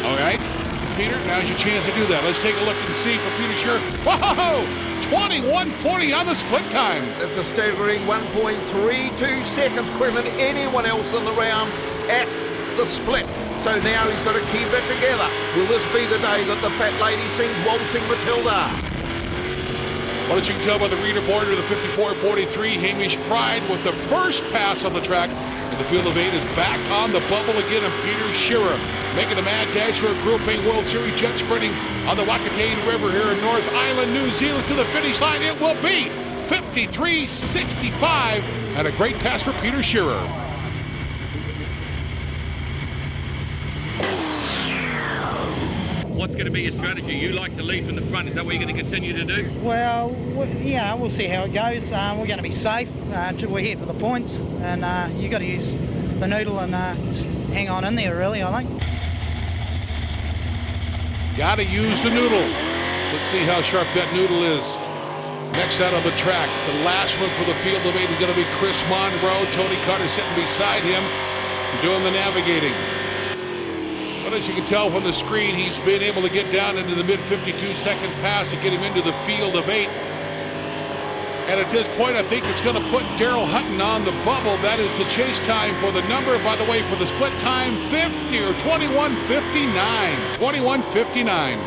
All right, Peter, now's your chance to do that. Let's take a look and see for Peter Shearer. Whoa! 21.40 on the split time. That's a staggering 1.32 seconds quicker than anyone else in the round at the split. So now he's got to keep it together. Will this be the day that the fat lady sings Waltzing Matilda? Well, as you can tell by the reader board, the 54-43 Hamish Pride with the first pass on the track. And the field of 8 is back on the bubble again, and Peter Shearer making a mad dash for Group A World Series jet sprinting on the Whakatane River here in North Island, New Zealand. To the finish line, it will be 53.65, and a great pass for Peter Shearer. What's going to be your strategy? You like to lead from the front. Is that what you're going to continue to do? Well, we'll see how it goes. We're going to be safe. We're here for the points, and you've got to use the noodle and just hang on in there, really, I think. Got to use the noodle. Let's see how sharp that noodle is. Next out on the track, the last one for the field of 8 is going to be Chris Monroe. Tony Carter sitting beside him, doing the navigating. But as you can tell from the screen, he's been able to get down into the mid-52-second pass and get him into the field of 8. And at this point, I think it's going to put Daryl Hutton on the bubble. That is the chase time for the number, by the way, for the split time, 21:59. 21:59.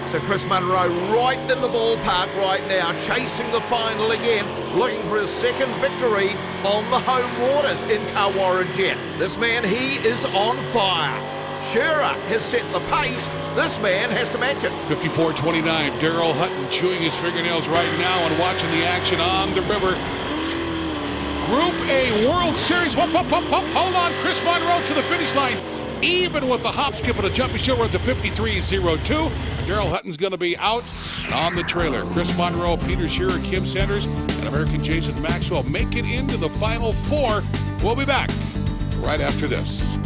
So Chris Monroe right in the ballpark right now, chasing the final again, looking for his second victory on the home waters in Kawara Jet. This man, he is on fire. Shearer has set the pace. This man has to match it. 54-29. Daryl Hutton chewing his fingernails right now and watching the action on the river. Group A World Series. Hold on. Chris Monroe to the finish line. Even with the hop, skip, and a jump, he still runs to 53.02. Daryl Hutton's going to be out on the trailer. Chris Monroe, Peter Shearer, Kim Sanders, and American Jason Maxwell make it into the final 4. We'll be back right after this.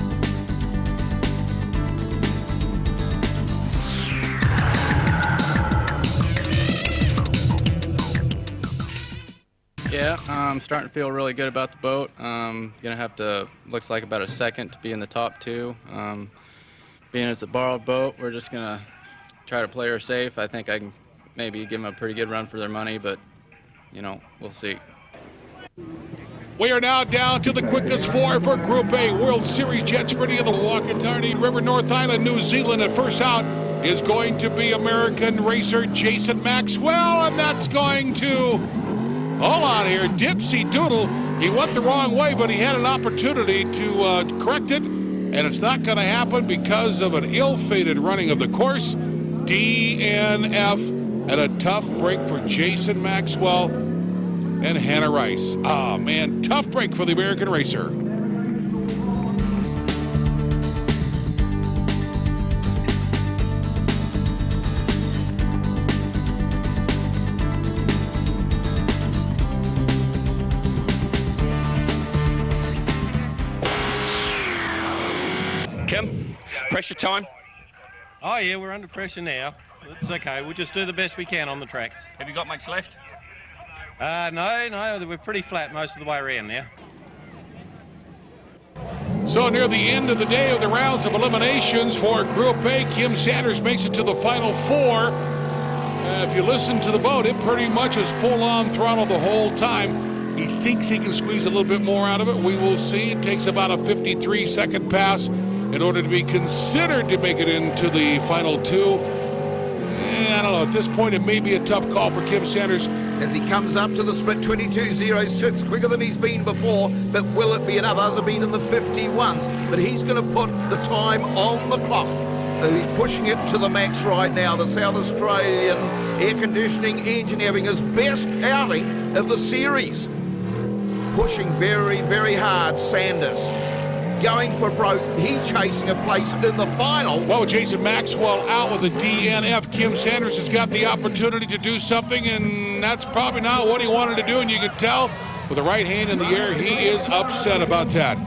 Yeah, I'm starting to feel really good about the boat. Gonna have to, looks like about a second to be in the top 2. Being it's a borrowed boat, we're just gonna try to play her safe. I think I can maybe give them a pretty good run for their money, but you know, we'll see. We are now down to the quickest 4 for Group A World Series jet sprinting of the Whakatane River, North Island, New Zealand. And first out is going to be American racer Jason Maxwell, and that's going to, hold on here, Dipsy Doodle. He went the wrong way, but he had an opportunity to correct it, and it's not going to happen because of an ill-fated running of the course. DNF, and a tough break for Jason Maxwell and Hannah Rice. Oh, man, tough break for the American racer. Kim, pressure time. Oh yeah, we're under pressure now. It's okay, we'll just do the best we can on the track. Have you got much left? No, we're pretty flat most of the way around now. So near the end of the day of the rounds of eliminations for Group A, Kim Sanders makes it to the final 4. If you listen to the boat, it pretty much is full-on throttle the whole time. He thinks he can squeeze a little bit more out of it. We will see. It takes about a 53-second pass in order to be considered to make it into the final 2. I don't know. At this point, it may be a tough call for Kim Sanders. As he comes up to the split 22.06, quicker than he's been before, but will it be enough? Others have been in the 51s, but he's going to put the time on the clock. He's pushing it to the max right now. The South Australian air conditioning engine having his best outing of the series. Pushing very, very hard, Sanders. Going for broke. He's chasing a place in the final. Well, Jason Maxwell out with a DNF. Kim Sanders has got the opportunity to do something, and that's probably not what he wanted to do, and you can tell with the right hand in the air, he is upset about that.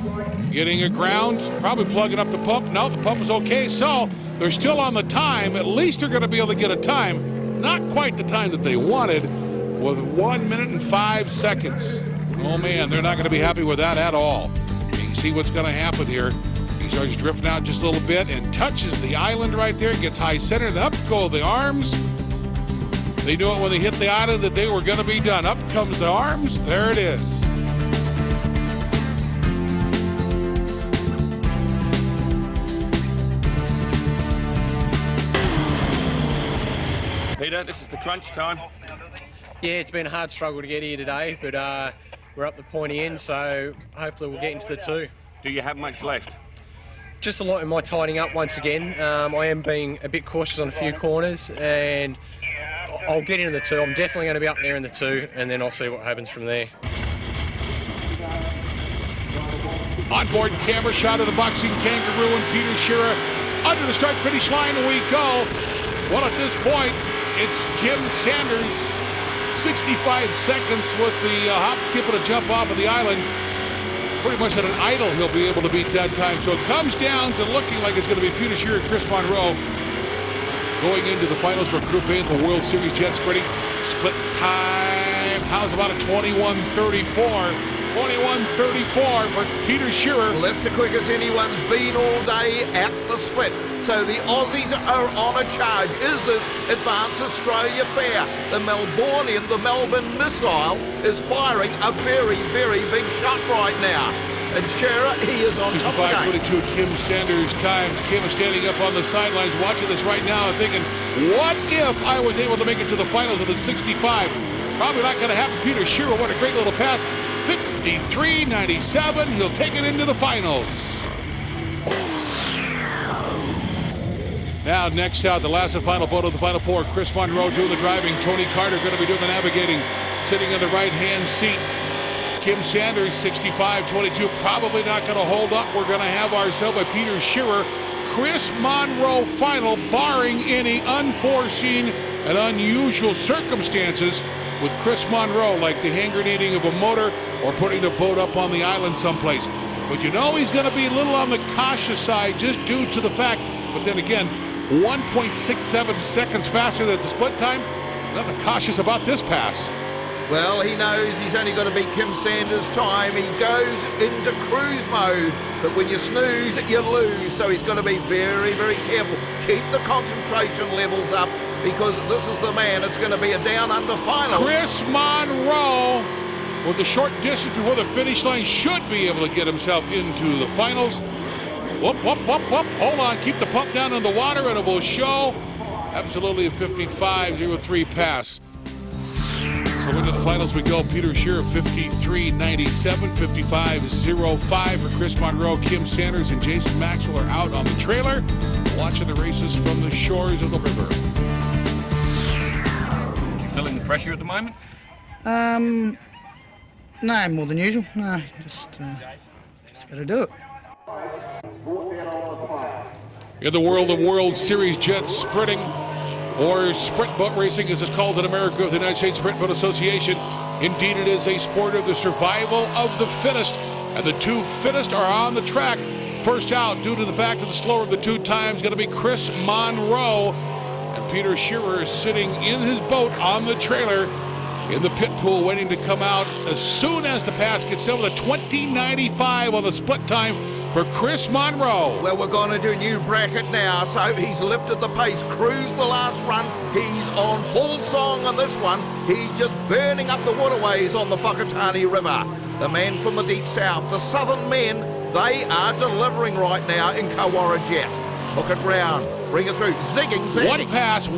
Getting aground, probably plugging up the pump. No, the pump is okay, so they're still on the time. At least they're going to be able to get a time. Not quite the time that they wanted, with 1 minute and 5 seconds. Oh, man, they're not going to be happy with that at all. See what's going to happen here. He starts drifting out just a little bit and touches the island right there, gets high centered, up go the arms. They knew it when they hit the island that they were going to be done. Up comes the arms. There it is. Peter, this is the crunch time. Yeah, it's been a hard struggle to get here today, but we're up the pointy end, so hopefully we'll get into the 2. Do you have much left? Just a lot in my tidying up once again. I am being a bit cautious on a few corners, and I'll get into the 2. I'm definitely going to be up there in the 2, and then I'll see what happens from there. Onboard camera shot of the boxing kangaroo and Peter Shearer. Under the start-finish line we go. Well, at this point, it's Kim Sanders, 65 seconds with the hop, skip, and a jump off of the island. Pretty much at an idle, he'll be able to beat that time. So it comes down to looking like it's going to be Peter Shearer and Chris Monroe going into the finals for Group A in the World Series Jet Sprinting. Split time, how's about a 21:34? 21:34 for Peter Shearer. Well, that's the quickest anyone's been all day at the split. So the Aussies are on a charge. Is this Advance Australia fair? The Melbourneian, the Melbourne missile, is firing a very, very big shot right now. And Shearer, he is on top of the game. 65-22 Kim Sanders times. Kim is standing up on the sidelines watching this right now and thinking, what if I was able to make it to the finals with a 65? Probably not going to happen. Peter Shearer, what a great little pass. 53.97, he'll take it into the finals. Now next out, the last and final boat of the Final Four. Chris Monroe doing the driving. Tony Carter going to be doing the navigating. Sitting in the right-hand seat. Kim Sanders, 65-22, probably not going to hold up. We're going to have ourselves a Peter Shearer, Chris Monroe final, barring any unforeseen and unusual circumstances with Chris Monroe, like the hand grenading of a motor or putting the boat up on the island someplace. But you know he's going to be a little on the cautious side just due to the fact, but then again, 1.67 seconds faster than the split time. Nothing cautious about this pass. Well, he knows he's only got to beat Kim Sanders' time. He goes into cruise mode, but when you snooze, you lose. So he's got to be very, very careful. Keep the concentration levels up, because this is the man. It's going to be a down-under final. Chris Monroe, with the short distance before the finish line, should be able to get himself into the finals. Whoop, whoop, whoop, whoop. Hold on. Keep the pump down in the water, and it will show absolutely a 55.03 pass. So into the finals we go. Peter Shearer, 53.97, 55.05 for Chris Monroe. Kim Sanders and Jason Maxwell are out on the trailer, watching the races from the shores of the river. You feeling the pressure at the moment? No, more than usual. No, just got to do it. In the world of World Series jet sprinting, or sprint boat racing as it's called in America with the United States Sprint Boat Association, indeed it is a sport of the survival of the fittest, and the two fittest are on the track. First out, due to the fact of the slower of the two times, going to be Chris Monroe, and Peter Shearer is sitting in his boat on the trailer in the pit pool waiting to come out as soon as the pass gets in with a 20.95 on the split time for Chris Monroe. Well, we're going to do a new bracket now, so he's lifted the pace, cruised the last run. He's on full song on this one. He's just burning up the waterways on the Whakatane River. The man from the deep south, the southern men, they are delivering right now in Kawara Jet. Hook it round, bring it through, zigging.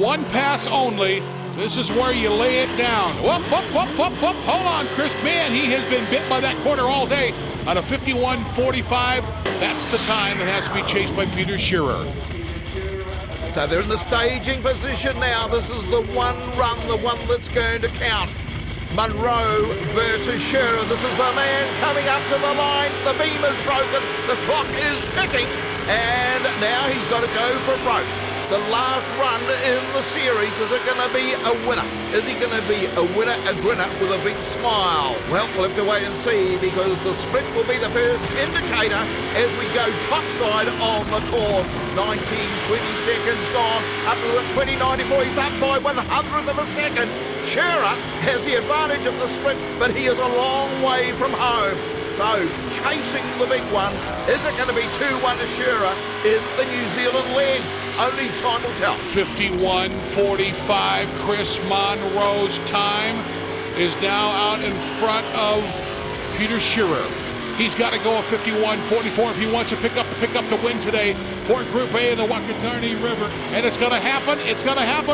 One pass only. This is where you lay it down. Whoop, whoop, whoop, whoop, whoop. Hold on, Chris. Man, he has been bit by that corner all day. On a 51.45, that's the time that has to be chased by Peter Shearer. So they're in the staging position now. This is the one run, the one that's going to count. Monroe versus Shearer. This is the man coming up to the line. The beam is broken. The clock is ticking. And now he's got to go for broke. The last run in the series, is it going to be a winner? Is he going to be a winner, a grinner with a big smile? Well, we'll have to wait and see, because the sprint will be the first indicator as we go topside on the course. 19, 20 seconds gone, up to the 20.94. He's up by 100th of a second. Shearer has the advantage of the sprint, but he is a long way from home. So, chasing the big one, is it going to be 2-1 to Shearer in the New Zealand legs? Only time will tell. 51.45, Chris Monroe's time is now out in front of Peter Shearer. He's got to go a 51.44 if he wants to pick up the win today for Group A in the Whakatane River. And it's going to happen,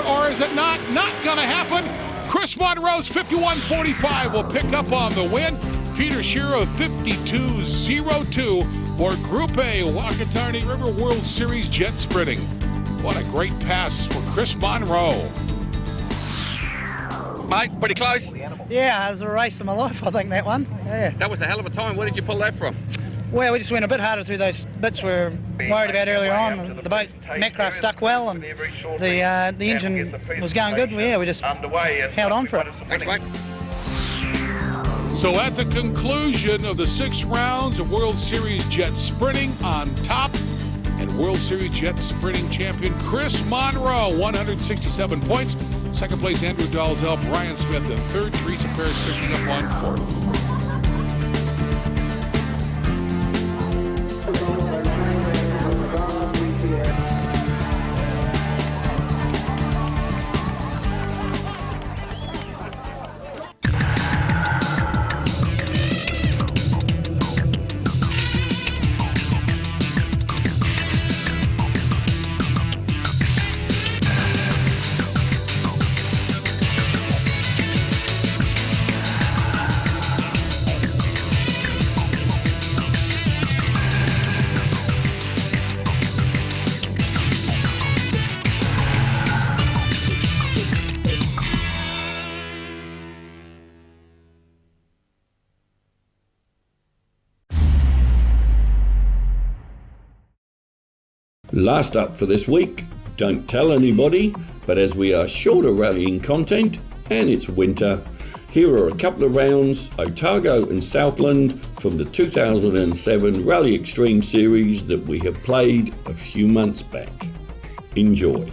or is it not going to happen? Chris Monroe's 51.45 will pick up on the win. Peter Shearer 52.02 for Group A Whakatane River World Series Jet Sprinting. What a great pass for Chris Monroe. Mate, pretty close. Yeah, it was a race of my life, I think, that one. Yeah. That was a hell of a time. Where did you pull that from? Well, we just went a bit harder through those bits we were worried about earlier on. The boat, Macraft stuck well, and the engine was going good. Yeah, we just held on for it. Thanks, mate. So at the conclusion of the 6 rounds of World Series Jet Sprinting, on top, and World Series Jet Sprinting champion Chris Monroe, 167 points. Second place, Andrew Dalzell, Brian Smith, and third, Teresa Paris picking up on fourth. Last up for this week, don't tell anybody, but as we are short of rallying content and it's winter, here are a couple of rounds, Otago and Southland, from the 2007 Rally Extreme Series that we have played a few months back. Enjoy.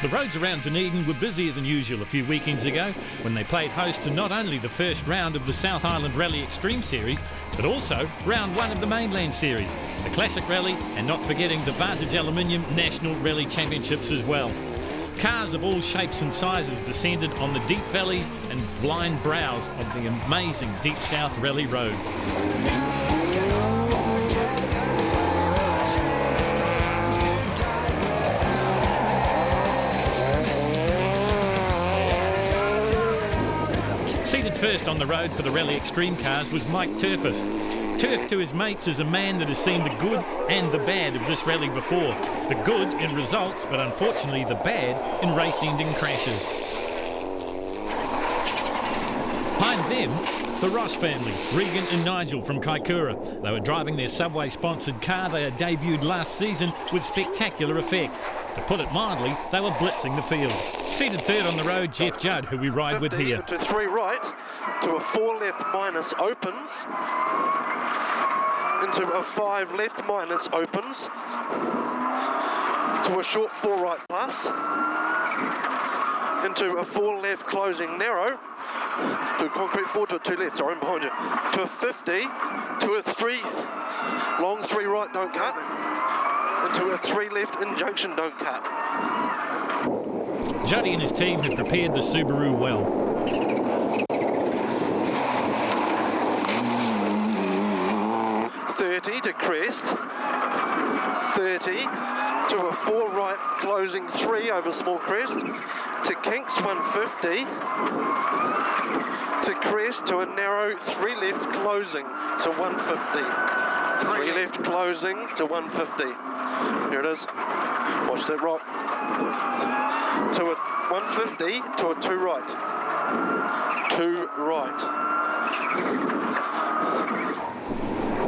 The roads around Dunedin were busier than usual a few weekends ago when they played host to not only the first round of the South Island Rally Extreme Series, but also round 1 of the Mainland Series, the Classic Rally, and not forgetting the Vantage Aluminium National Rally Championships as well. Cars of all shapes and sizes descended on the deep valleys and blind brows of the amazing Deep South Rally roads. Seated first on the road for the Rally Extreme cars was Mike Turfus. Turf to his mates is a man that has seen the good and the bad of this rally before. The good in results, but unfortunately the bad in race-ending crashes. Behind them, the Ross family, Regan and Nigel from Kaikoura. They were driving their Subway-sponsored car they had debuted last season with spectacular effect. To put it mildly, they were blitzing the field. Seated third on the road, Jeff Judd, who we ride with here. To 3 right, to a 4 left minus opens, into a 5 left minus opens, to a short 4 right plus, into a 4 left closing narrow, to concrete 4 to a 2 left, sorry, I'm behind you, to a 50, to a 3 long 3 right don't cut, into a 3 left injunction don't cut. Juddy and his team had prepared the Subaru well. To crest, 30 to a 4 right closing 3 over small crest, to kinks 150, to crest to a narrow 3 left closing to 150, 3 left closing to 150. Here it is. Watch that rock. To a 150 to a 2 right. 2 right.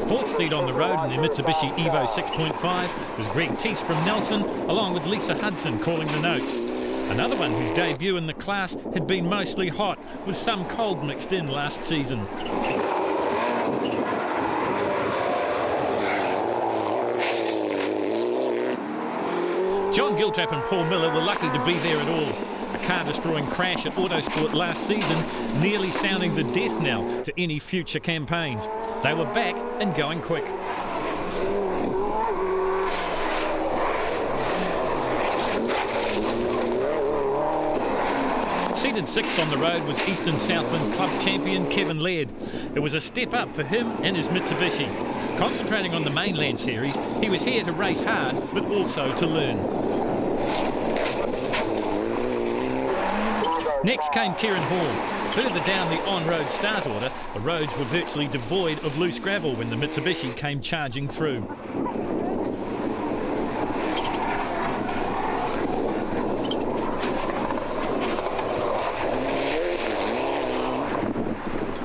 Fourth seat on the road in their Mitsubishi Evo 6.5 was Greg Teese from Nelson, along with Lisa Hudson calling the notes. Another one whose debut in the class had been mostly hot, with some cold mixed in last season. John Giltrap and Paul Miller were lucky to be there at all. A car-destroying crash at Autosport last season, nearly sounding the death knell to any future campaigns. They were back and going quick. Seated sixth on the road was Eastern Southland Club champion Kevin Laird. It was a step up for him and his Mitsubishi. Concentrating on the Mainland Series, he was here to race hard, but also to learn. Next came Kieran Hall. Further down the on-road start order, the roads were virtually devoid of loose gravel when the Mitsubishi came charging through.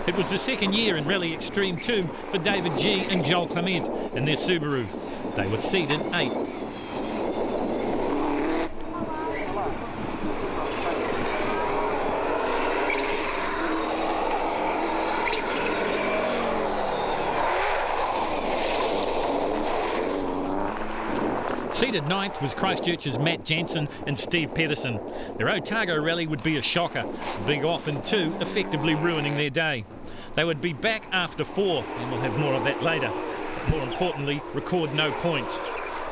It was the second year in Rally Extreme 2 for David G and Joel Clement in their Subaru. They were seeded 8th. Seated 9th was Christchurch's Matt Jansen and Steve Pedersen. Their Otago rally would be a shocker, the big off in 2 effectively ruining their day. They would be back after 4, and we'll have more of that later. But more importantly, record no points.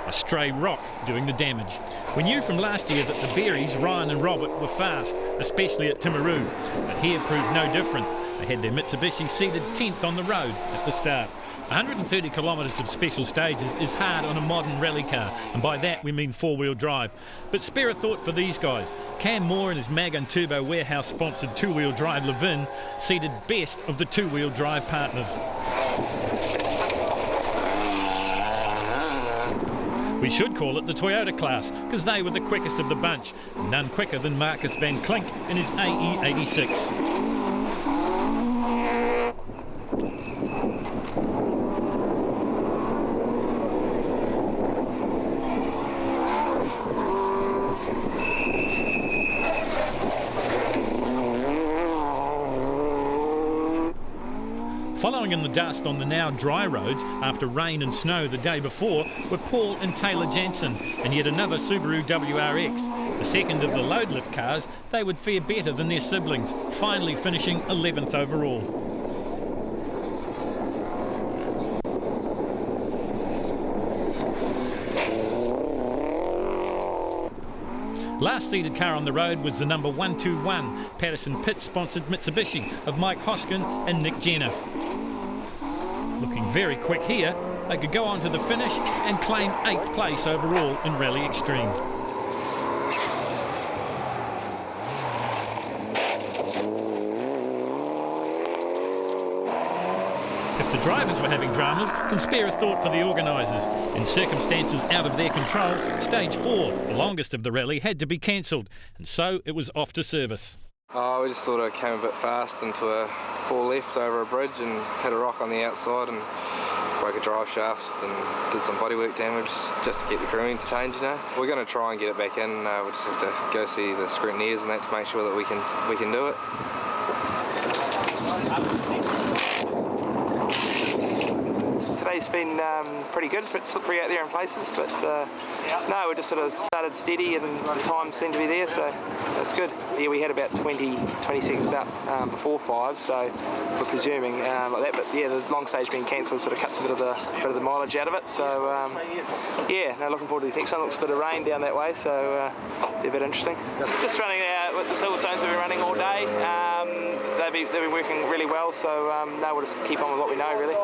A stray rock doing the damage. We knew from last year that the Berries, Ryan and Robert, were fast, especially at Timaru, but here proved no different. They had their Mitsubishi seated 10th on the road at the start. 130 kilometres of special stages is hard on a modern rally car, and by that we mean four-wheel drive. But spare a thought for these guys. Cam Moore and his Mag & Turbo warehouse-sponsored two-wheel drive Levin seated best of the two-wheel drive partners. We should call it the Toyota class, because they were the quickest of the bunch, none quicker than Marcus van Klink in his AE86. Following in the dust on the now dry roads after rain and snow the day before were Paul and Taylor Jansen and yet another Subaru WRX. The second of the load lift cars, they would fare better than their siblings, finally finishing 11th overall. Last seated car on the road was the number 121 Patterson Pitt sponsored Mitsubishi of Mike Hoskin and Nick Jenner. Looking very quick here, they could go on to the finish and claim 8th place overall in Rally Extreme. If the drivers were having dramas, then spare a thought for the organisers. In circumstances out of their control, stage 4, the longest of the rally, had to be cancelled, and so it was off to service. We just sort of came a bit fast into a 4 left over a bridge and hit a rock on the outside and broke a drive shaft and did some bodywork damage just to get the crewing to change, you know. We're going to try and get it back in. We just have to go see the scrutineers and that to make sure that we can do it. Today's been pretty good, but slippery out there in places, but no, we just sort of started steady and the time seemed to be there, so that's good. Yeah, we had about 20 seconds up before 5, so we're presuming like that, but yeah, the long stage being cancelled sort of cuts a bit of the mileage out of it, so yeah, no, looking forward to the next one. Looks a bit of rain down that way, so be a bit interesting. Just running with the Silverstones we've been running all day. They've been working really well, so no, we'll just keep on with what we know, really.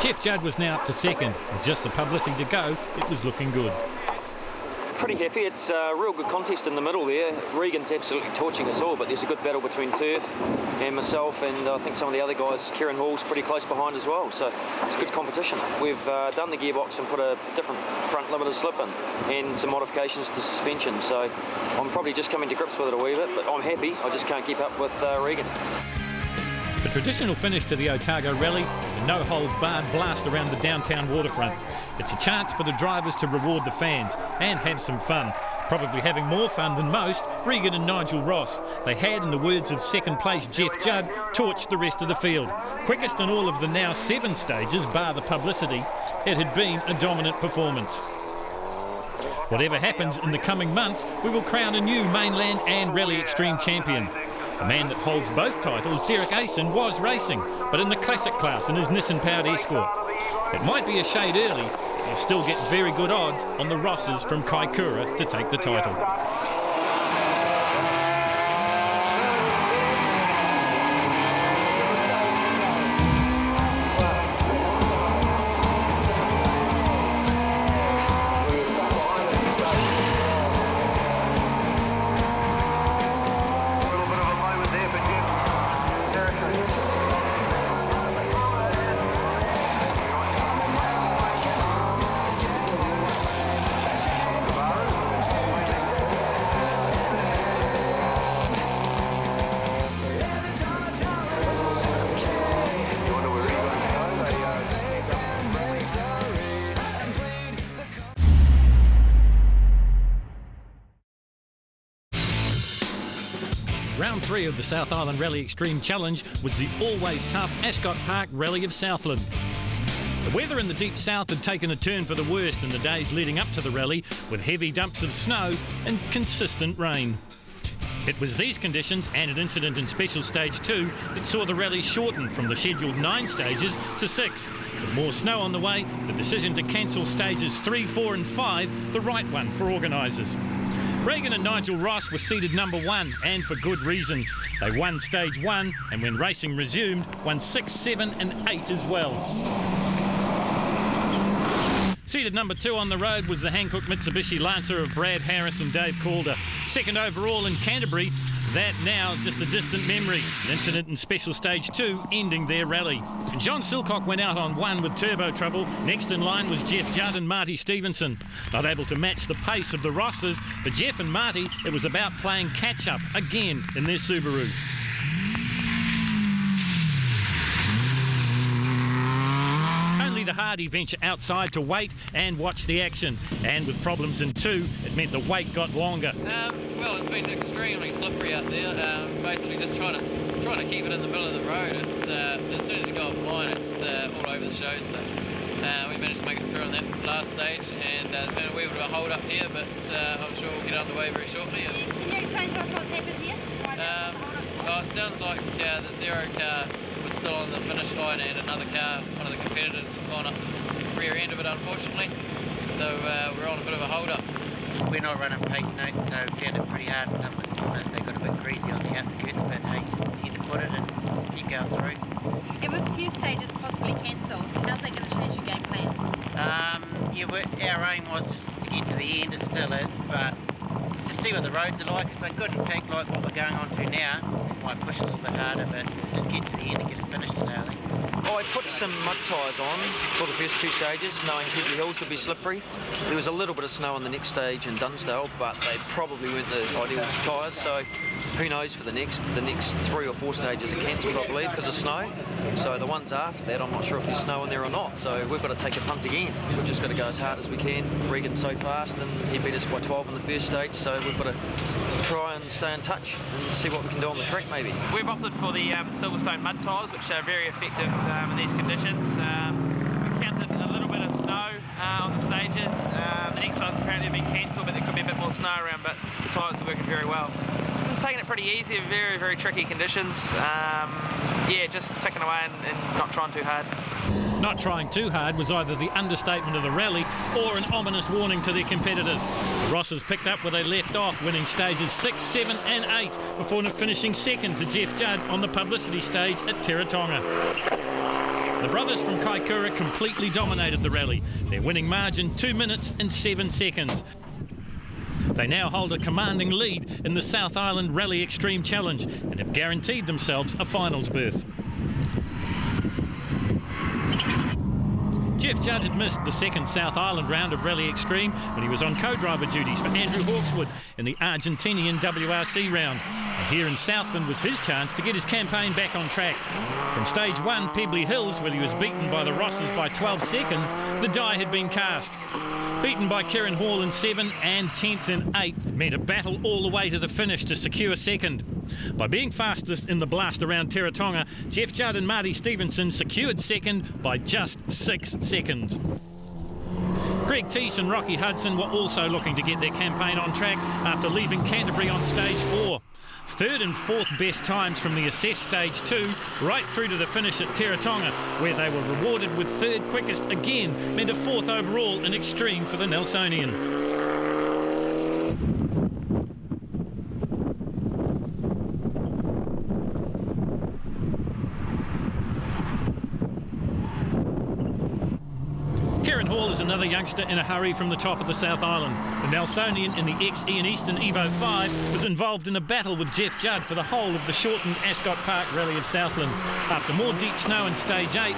Jeff Judd was now up to second. With just the publicity to go, it was looking good. Pretty happy. It's a real good contest in the middle there. Regan's absolutely torching us all, but there's a good battle between Turf and myself, and I think some of the other guys. Kieran Hall's pretty close behind as well, so it's good competition. We've done the gearbox and put a different front limited slip in and some modifications to suspension, so I'm probably just coming to grips with it a wee bit, but I'm happy. I just can't keep up with Regan. The traditional finish to the Otago Rally, the no-holds-barred blast around the downtown waterfront. It's a chance for the drivers to reward the fans and have some fun. Probably having more fun than most, Regan and Nigel Ross. They had, in the words of second-place Jeff Judd, torched the rest of the field. Quickest in all of the now 7 stages, bar the publicity, it had been a dominant performance. Whatever happens in the coming months, we will crown a new mainland and Rally Extreme champion. The man that holds both titles, Derek Asen, was racing, but in the classic class in his Nissan-powered Escort. It might be a shade early, but you'll still get very good odds on the Rosses from Kaikoura to take the title. Round 3 of the South Island Rally Extreme Challenge was the always tough Ascot Park Rally of Southland. The weather in the deep south had taken a turn for the worst in the days leading up to the rally, with heavy dumps of snow and consistent rain. It was these conditions and an incident in Special Stage 2 that saw the rally shortened from the scheduled 9 stages to 6. With more snow on the way, the decision to cancel stages 3, 4 and 5, the right one for organisers. Regan and Nigel Ross were seeded number 1, and for good reason. They won Stage 1, and when racing resumed, won 6, 7 and 8 as well. Seeded number 2 on the road was the Hankook Mitsubishi Lancer of Brad Harris and Dave Calder. Second overall in Canterbury, that now just a distant memory. An incident in Special Stage 2 ending their rally. John Silcock went out on 1 with turbo trouble. Next in line was Jeff Judd and Marty Stevenson. Not able to match the pace of the Rosses, for Jeff and Marty, it was about playing catch-up again in their Subaru. The Hardy venture outside to wait and watch the action, and with problems in 2, it meant the wait got longer. Well, it's been extremely slippery out there. Basically, just trying to keep it in the middle of the road. It's as soon as you go offline, it's all over the show. So we managed to make it through on that last stage, and there's been a wee bit of a hold up here, but I'm sure we'll get underway very shortly. Can you explain to us what's happened here? Well, it sounds like the Zero car was still on the finish line, and another car, one of the competitors, has gone up the rear end of it, unfortunately. So we're on a bit of a hold-up. We're not running pace notes, so found it pretty hard. Some of the corners, they got a bit greasy on the outskirts, but hey, just intend to foot it and keep going through. And with a few stages possibly cancelled, how's that going to change your game plan? Yeah, our aim was just to get to the end. It still is, but to see what the roads are like. If they're good and packed like what we're going on to now, we might push a little bit harder, but just get to the end and get it finished today, I think. I put some mud tyres on for the first 2 stages, knowing Headley Hills would be slippery. There was a little bit of snow on the next stage in Dunsdale, but they probably weren't the ideal tyres, so who knows for the next 3 or 4 stages are cancelled, I believe, because of snow. So the ones after that, I'm not sure if there's snow in there or not, so we've got to take a punt again. We've just got to go as hard as we can. Regan's so fast, and he beat us by 12 in the first stage, so we've got to try and stay in touch and see what we can do on the track, maybe. We've opted for the Silverstone mud tyres, which are very effective in these conditions. We counted a little bit of snow on the stages. The next one's apparently been cancelled, but there could be a bit more snow around, but the tyres are working very well. I'm taking it pretty easy, very, very tricky conditions. Yeah, just ticking away and not trying too hard. Not trying too hard was either the understatement of the rally or an ominous warning to their competitors. The Rosses picked up where they left off, winning stages 6, 7 and 8 before finishing second to Jeff Judd on the publicity stage at Teretonga. The brothers from Kaikoura completely dominated the rally, their winning margin 2 minutes and 7 seconds. They now hold a commanding lead in the South Island Rally Extreme Challenge and have guaranteed themselves a finals berth. Jeff Judd had missed the second South Island round of Rally Extreme when he was on co-driver duties for Andrew Hawkswood in the Argentinian WRC round. And here in Southland was his chance to get his campaign back on track. From stage 1, Pebbly Hills, where he was beaten by the Rosses by 12 seconds, the die had been cast. Beaten by Kieran Hall in 7 and 10th in 8th meant a battle all the way to the finish to secure second. By being fastest in the blast around Teretonga, Jeff Judd and Marty Stevenson secured second by just 6 seconds. Greg Teese and Rocky Hudson were also looking to get their campaign on track after leaving Canterbury on stage 4. Third and fourth best times from the assessed stage 2 right through to the finish at Teretonga, where they were rewarded with third quickest again, meant a 4th overall in Extreme for the Nelsonian. Kieran Hall is another youngster in a hurry from the top of the South Island. The Nelsonian in the ex-Ian Easton Evo 5 was involved in a battle with Jeff Judd for the whole of the shortened Ascot Park Rally of Southland. After more deep snow in stage 8,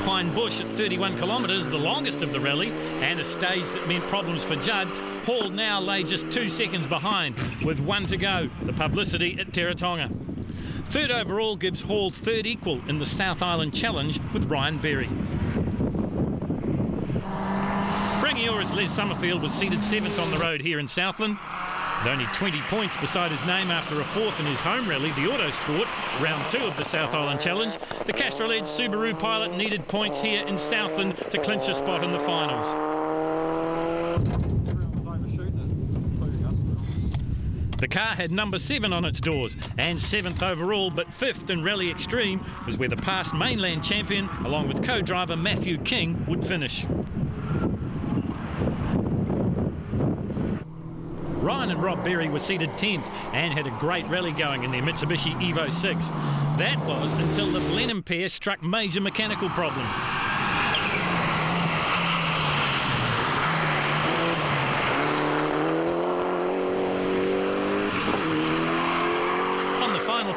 Pine Bush at 31 kilometres, the longest of the rally, and a stage that meant problems for Judd, Hall now lay just 2 seconds behind with 1 to go, the publicity at Teretonga. Third overall gives Hall third equal in the South Island Challenge with Ryan Berry. Rangiora Les Summerfield was seated 7th on the road here in Southland. With only 20 points beside his name after a fourth in his home rally, the Autosport, round 2 of the South Island Challenge, the Castrol-led Subaru pilot needed points here in Southland to clinch a spot in the finals. The car had number 7 on its doors and 7th overall, but 5th in Rally Extreme was where the past mainland champion, along with co-driver Matthew King, would finish. Ryan and Rob Berry were seated 10th and had a great rally going in their Mitsubishi Evo 6. That was until the Blenheim pair struck major mechanical problems.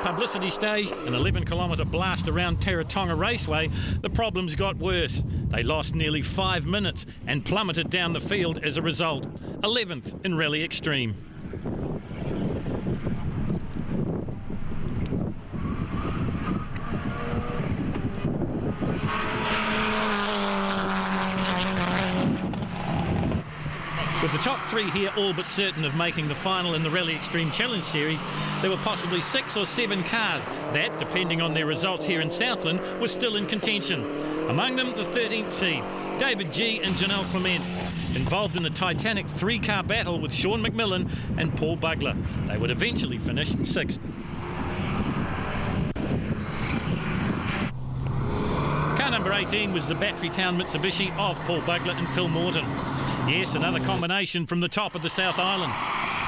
Publicity stage, an 11-kilometre blast around Tauratonga Raceway, the problems got worse. They lost nearly 5 minutes and plummeted down the field as a result. 11th in Rally Extreme. With the top 3 here all but certain of making the final in the Rally Extreme Challenge Series, there were possibly 6 or 7 cars that, depending on their results here in Southland, were still in contention. Among them, the 13th seed, David G and Janelle Clement, involved in a titanic 3-car battle with Sean McMillan and Paul Bugler. They would eventually finish 6th. Car number 18 was the Batterytown Mitsubishi of Paul Bugler and Phil Morton. Yes, another combination from the top of the South Island.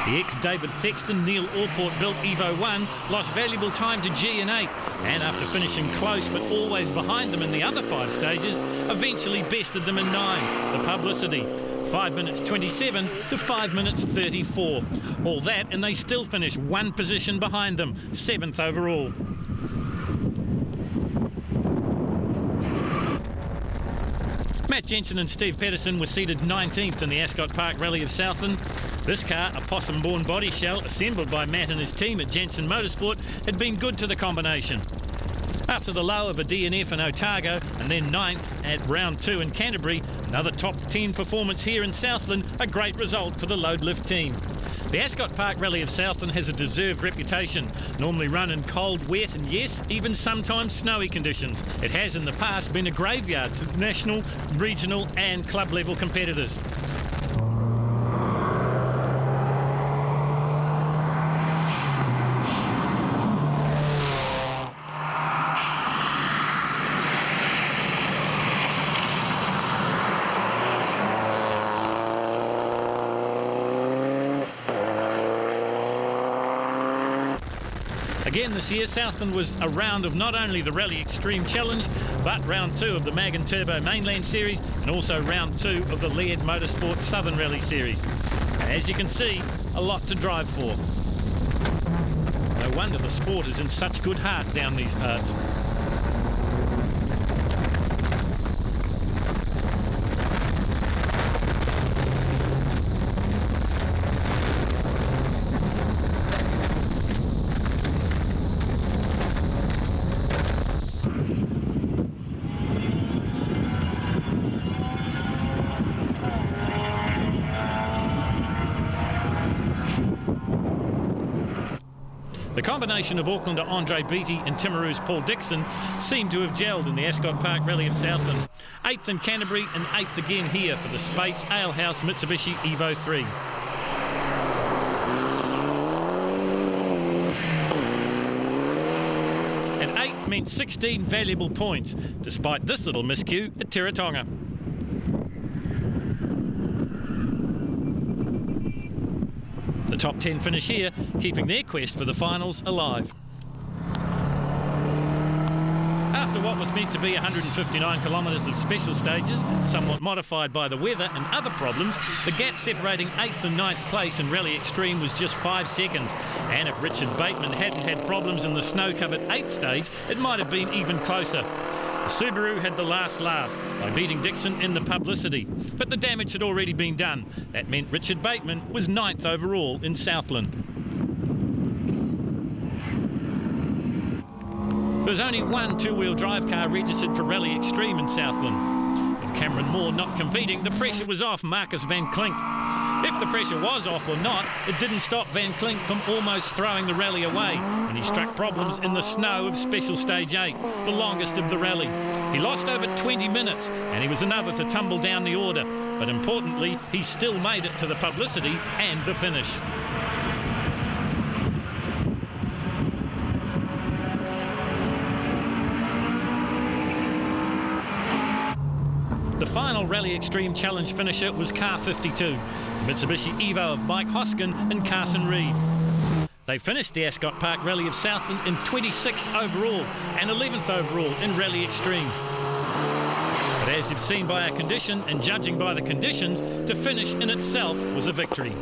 The ex-David Thexton, Neil Allport built Evo 1 lost valuable time to G and 8, and after finishing close but always behind them in the other 5 stages, eventually bested them in 9, the Publicity. 5 minutes 27 to 5 minutes 34. All that and they still finish 1 position behind them, 7th overall. Matt Jensen and Steve Pedersen were seated 19th in the Ascot Park Rally of Southland. This car, a possum-born body shell assembled by Matt and his team at Jensen Motorsport, had been good to the combination. After the low of a DNF in Otago and then 9th at round 2 in Canterbury, another top 10 performance here in Southland, a great result for the load lift team. The Ascot Park Rally of Southland has a deserved reputation, normally run in cold, wet and yes, even sometimes snowy conditions. It has in the past been a graveyard to national, regional and club level competitors. Again this year, Southland was a round of not only the Rally Extreme Challenge, but round 2 of the Mag and Turbo Mainland Series, and also round 2 of the Laird Motorsport Southern Rally Series. And as you can see, a lot to drive for. No wonder the sport is in such good heart down these parts. The combination of Aucklander Andre Beattie and Timaru's Paul Dixon seemed to have gelled in the Ascot Park Rally of Southland. 8th in Canterbury and 8th again here for the Spates Alehouse Mitsubishi Evo 3. And 8th meant 16 valuable points, despite this little miscue at Tauratonga. The top 10 finish here, keeping their quest for the finals alive. After what was meant to be 159 kilometres of special stages, somewhat modified by the weather and other problems, the gap separating 8th and 9th place in Rally Extreme was just 5 seconds. And if Richard Bateman hadn't had problems in the snow-covered 8th stage, it might have been even closer. The Subaru had the last laugh by beating Dixon in the Publicity, but the damage had already been done. That meant Richard Bateman was 9th overall in Southland. There was only one 2-wheel drive car registered for Rally Extreme in Southland. With With Cameron Moore not competing, the pressure was off Marcus van Klink. If the pressure was off or not, it didn't stop Van Klink from almost throwing the rally away, and he struck problems in the snow of Special Stage 8, the longest of the rally. He lost over 20 minutes, and he was another to tumble down the order, but importantly, he still made it to the publicity and the finish. The final Rally Extreme Challenge finisher was car 52, Mitsubishi Evo of Mike Hoskin and Carson Reed. They finished the Ascot Park Rally of Southland in 26th overall and 11th overall in Rally Extreme. But as you've seen by our condition and judging by the conditions, to finish in itself was a victory.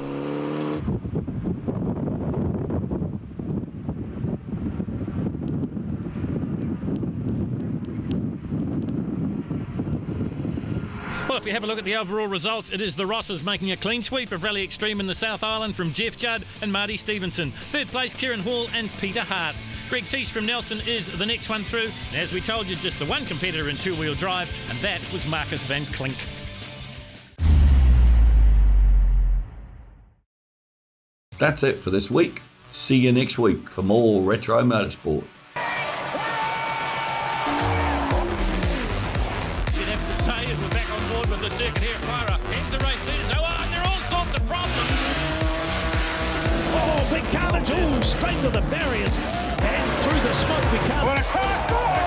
Well, if you have a look at the overall results, it is the Rosses making a clean sweep of Rally Extreme in the South Island from Jeff Judd and Marty Stevenson. Third place, Kieran Hall and Peter Hart. Greg Teese from Nelson is the next one through. And as we told you, just the one competitor in two-wheel drive, and that was Marcus van Klink. That's it for this week. See you next week for more Retro Motorsport. The circuit here at Wyra. Hence the race leaders. Oh, there are all sorts of problems. Oh, big carnage. Oh, straight to the barriers and through the smoke we come.